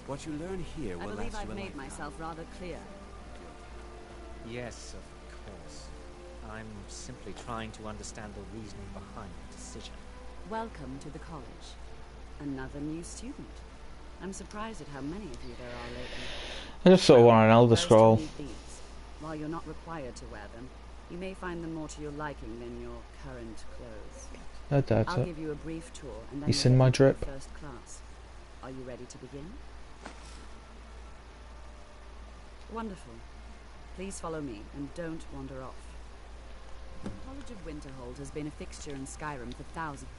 What you learn here I will believe last I've you a made lifetime. myself rather clear. Yes, of course. I'm simply trying to understand the reasoning behind the decision. Welcome to the college. Another new student. I'm surprised at how many of you there are lately. I just saw one on Elder First, Scroll. you'll need these. While you're not required to wear them, you may find them more to your liking than your current clothes. I doubt I'll it. give you a brief tour and then You we'll seen get my into the drip? first class. Are you ready to begin? Wonderful. Please follow me and don't wander off. The College of Winterhold has been a fixture in Skyrim for thousands.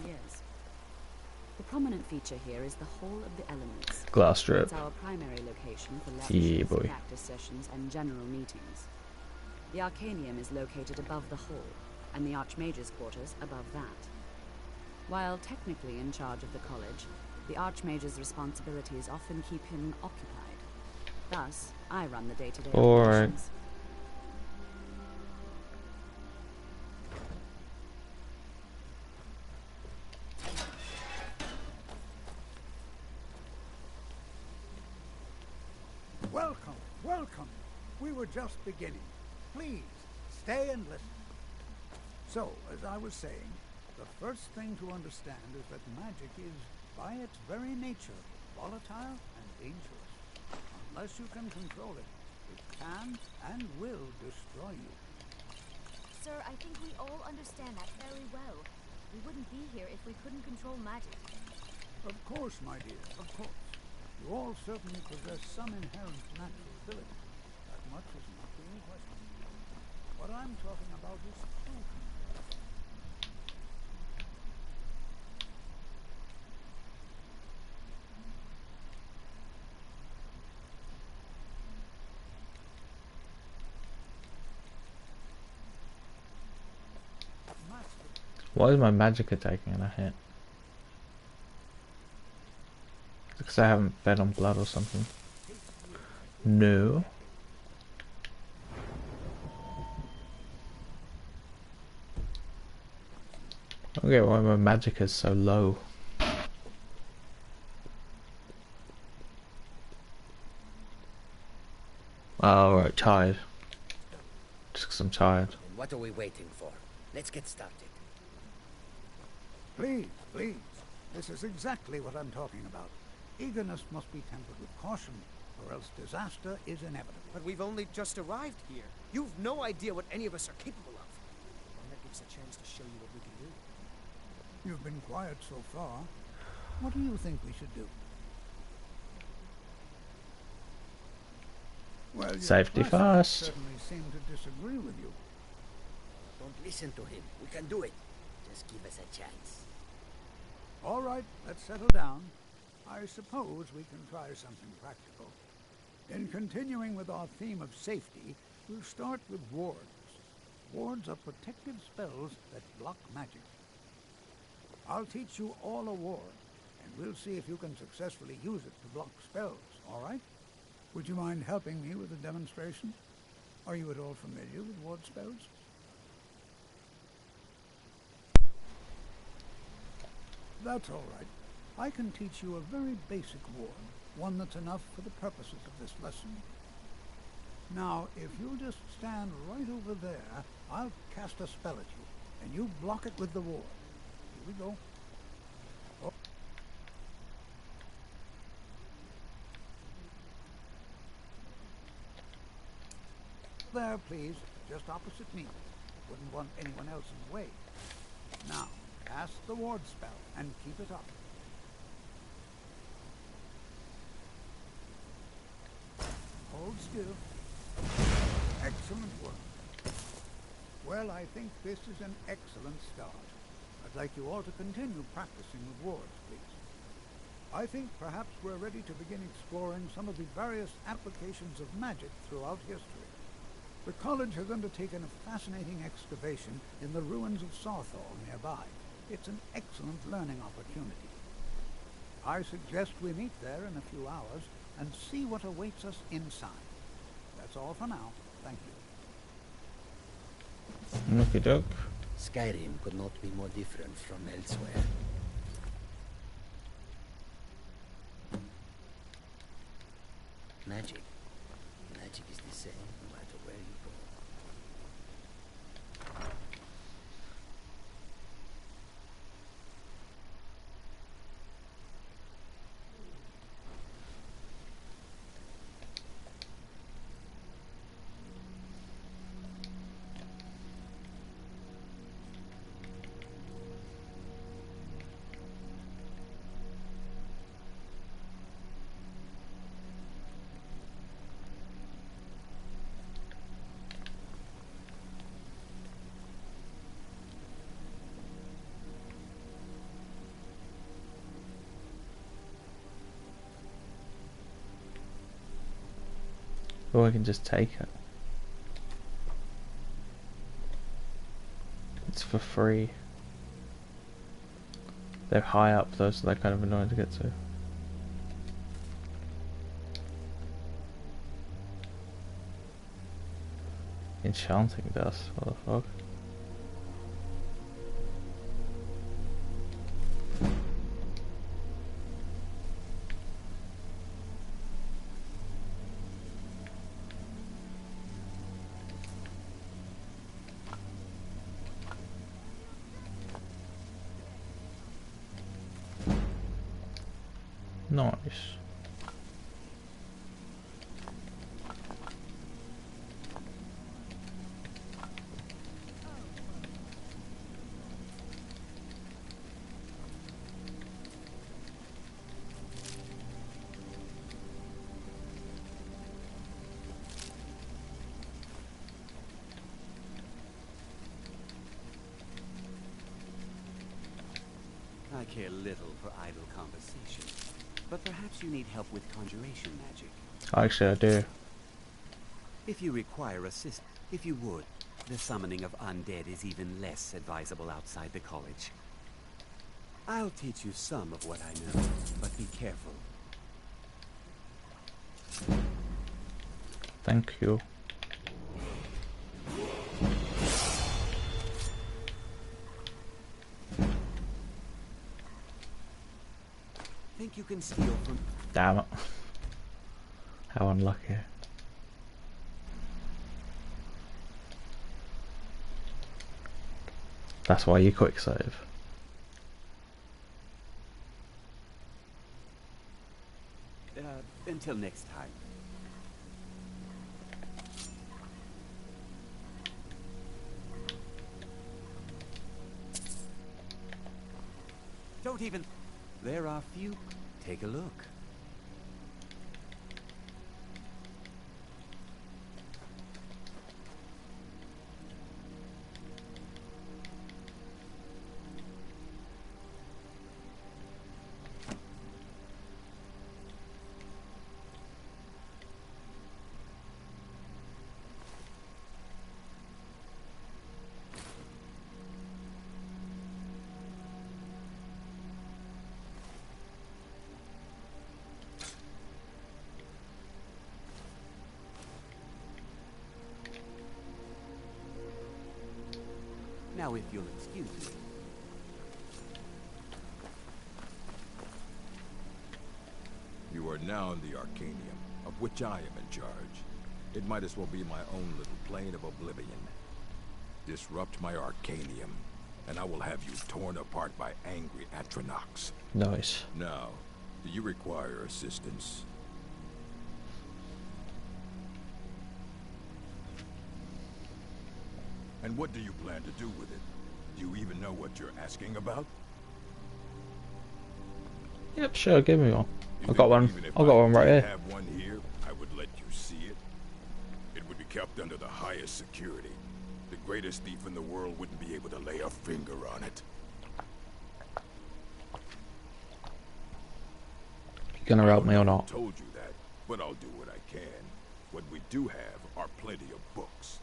Years. The prominent feature here is the Hall of the Elements. Glass strip. It's our primary location for Yeah, lectures, boy. practice sessions, and general meetings. The Arcanium is located above the hall, and the Archmage's quarters above that. While technically in charge of the college, the Archmage's responsibilities often keep him occupied. Thus, I run the day-to-day Alright. operations. Welcome, welcome. We were just beginning. Please, stay and listen. So, as I was saying, the first thing to understand is that magic is, by its very nature, volatile and dangerous. Unless you can control it, it can and will destroy you. Sir, I think we all understand that very well. We wouldn't be here if we couldn't control magic. Of course, my dear, of course. You all certainly possess some inherent natural ability. That much is not being questioned. What I'm talking about is true control. Why is my magicka taking a hit? Because I haven't fed on blood or something. No. I don't get why my magicka is so low. Oh, right, tired. Just 'cause I'm tired. And what are we waiting for? Let's get started. Please, please. This is exactly what I'm talking about. Eagerness must be tempered with caution, or else disaster is inevitable. But we've only just arrived here. You've no idea what any of us are capable of. And that gives us a chance to show you what we can do. You've been quiet so far. What do you think we should do? Well, your Safety classmates first. certainly seem to disagree with you. Don't listen to him. We can do it. Just give us a chance. All right, let's settle down. I suppose we can try something practical. In continuing with our theme of safety, we'll start with wards. Wards are protective spells that block magic. I'll teach you all a ward, and we'll see if you can successfully use it to block spells, all right? Would you mind helping me with a demonstration? Are you at all familiar with ward spells? That's all right. I can teach you a very basic ward, one that's enough for the purposes of this lesson. Now, if you'll just stand right over there, I'll cast a spell at you, and you block it with the ward. Here we go. Oh. there, please. Just opposite me. Wouldn't want anyone else in the way. Now, cast the ward spell and keep it up. Hold still. Excellent work. Well, I think this is an excellent start. I'd like you all to continue practicing with wards, please. I think perhaps we're ready to begin exploring some of the various applications of magic throughout history. The college has undertaken a fascinating excavation in the ruins of Sarthal nearby. It's an excellent learning opportunity. I suggest we meet there in a few hours and see what awaits us inside. That's all for now. Thank you. Okie doke. Skyrim could not be more different from elsewhere. Magic. Magic is the same no matter where you go. Or I can just take it. It's for free. They're high up though, so they're kind of annoying to get to. Enchanting dust, what the fuck? Nice. I care little for idle conversation, but perhaps you need help with conjuration magic. Actually, I do. If you require assistance, if you would, the summoning of undead is even less advisable outside the college. I'll teach you some of what I know, but be careful. Thank you. Think you can steal from... Damn it. How unlucky. That's why you quick save. Until next time. Don't even... There are few... Take a look. Now, if you'll excuse me. You are now in the Arcanium, of which I am in charge. It might as well be my own little plane of oblivion. Disrupt my Arcanium, and I will have you torn apart by angry Atronachs. Nice. Now, do you require assistance? And what do you plan to do with it? Do you even know what you're asking about? Yep, sure, give me one. You I've got think one. even if I've got I one right did here. have one here, I would let you see it? It would be kept under the highest security. The greatest thief in the world wouldn't be able to lay a finger on it. You gonna help me or not? I told you that, but I'll do what I can. What we do have are plenty of books.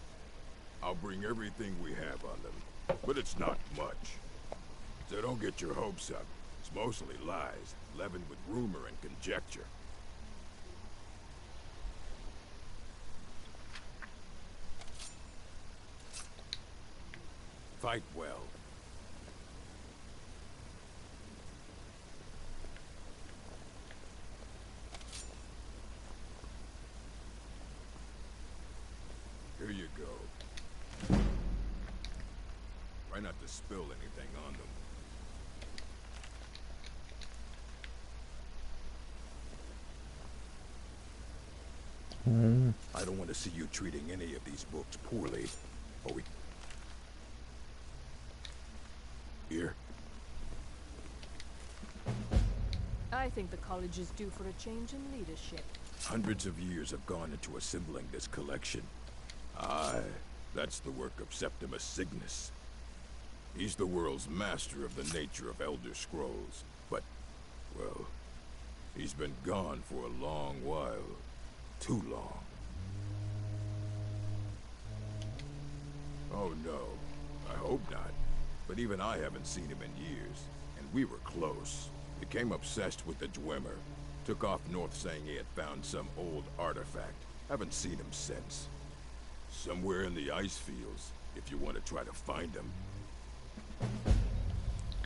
I'll bring everything we have on them, but it's not much. So don't get your hopes up. It's mostly lies, leavened with rumor and conjecture. Fight well. Here you go. Try not to spill anything on them. I don't want to see you treating any of these books poorly, or we... Here? I think the college is due for a change in leadership. Hundreds of years have gone into assembling this collection. Aye, that's the work of Septimus Signus. He's the world's master of the nature of Elder Scrolls, but, well, he's been gone for a long while. Too long. Oh no, I hope not. But even I haven't seen him in years, and we were close. Became obsessed with the Dwemer. Took off north saying he had found some old artifact. Haven't seen him since. Somewhere in the ice fields, if you want to try to find him.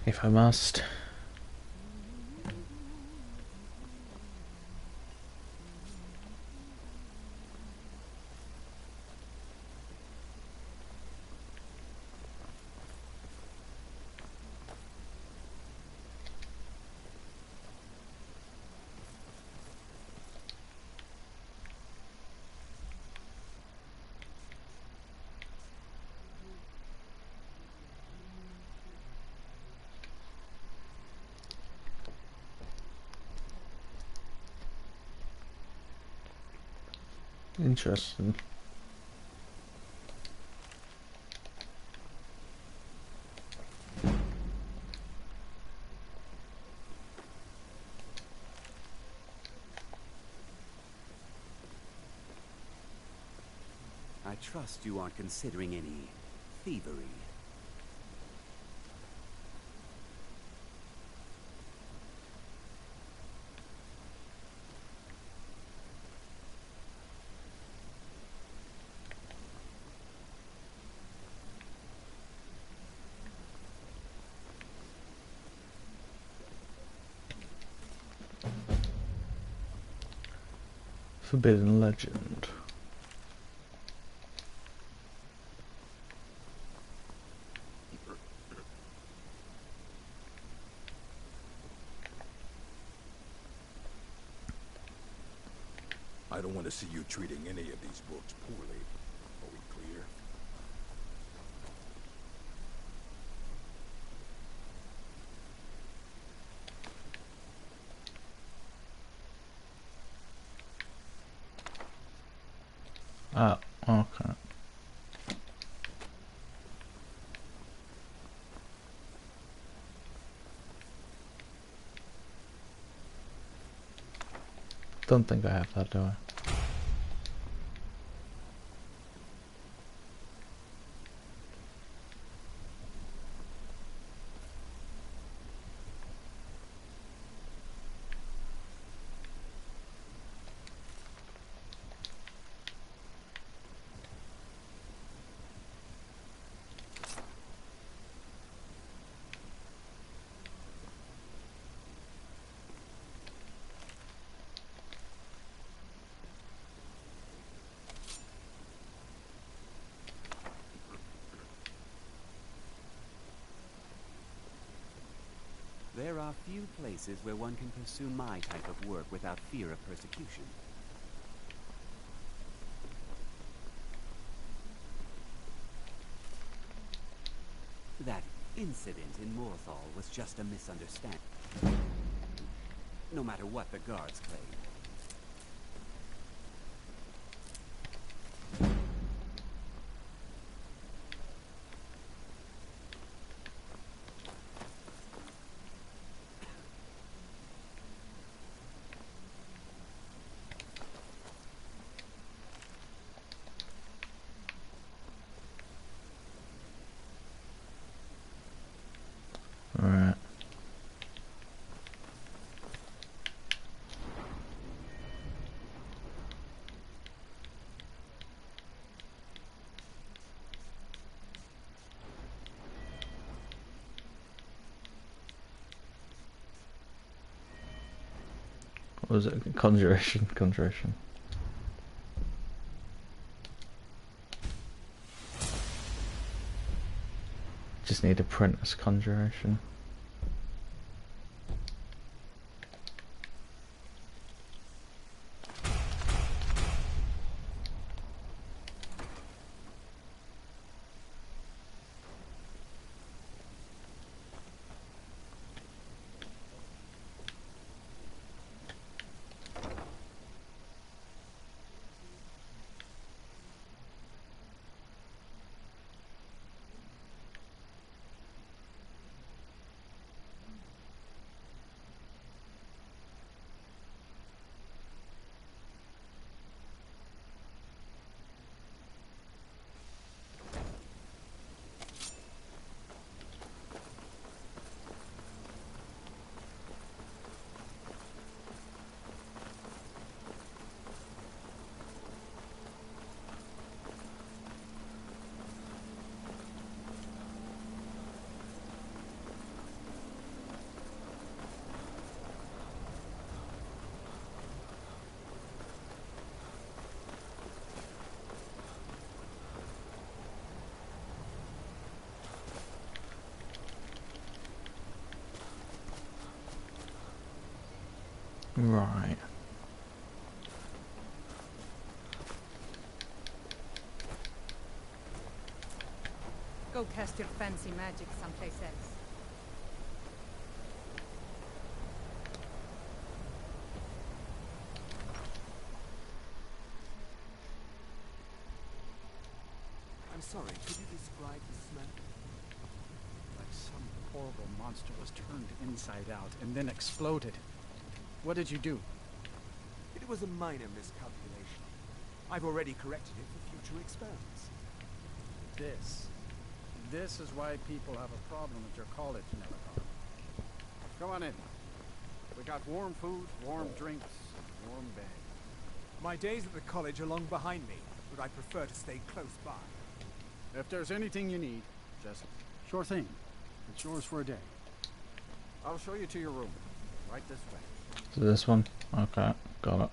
If I must. Interesting. I trust you aren't considering any thievery. Forbidden Legend. I don't want to see you treating any of these books poorly. Are we clear? Oh, okay. Don't think I have that, do I? There are few places where one can pursue my type of work without fear of persecution. That incident in Morthal was just a misunderstanding. No matter what the guards claim. Alright. What was it? Conjuration. Conjuration. Just need apprentice conjuration. Right. Go cast your fancy magic someplace else. I'm sorry, could you describe the smell? Like some horrible monster was turned inside out and then exploded. What did you do? It was a minor miscalculation. I've already corrected it for future experiments. This is why people have a problem with your college, Nelligar. Come on in. We got warm food, warm drinks, warm bed. My days at the college are long behind me, but I prefer to stay close by. If there's anything you need, just... Sure thing. It's yours for a day. I'll show you to your room. Right this way. So this one? Okay, got it.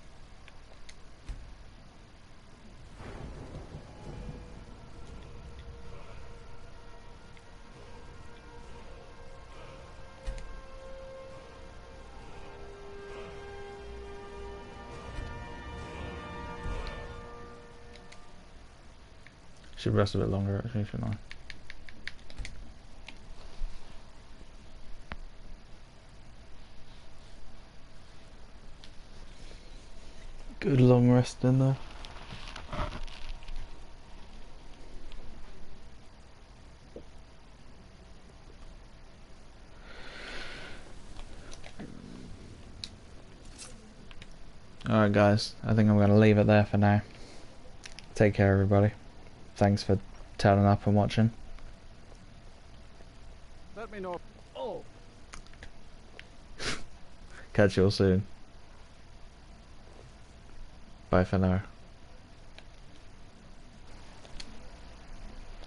Should rest a bit longer actually, shouldn't I? Good long rest in there. Alright guys, I think I'm going to leave it there for now. Take care everybody. Thanks for turning up and watching. Let me know. Oh! Catch you all soon. Bye for now.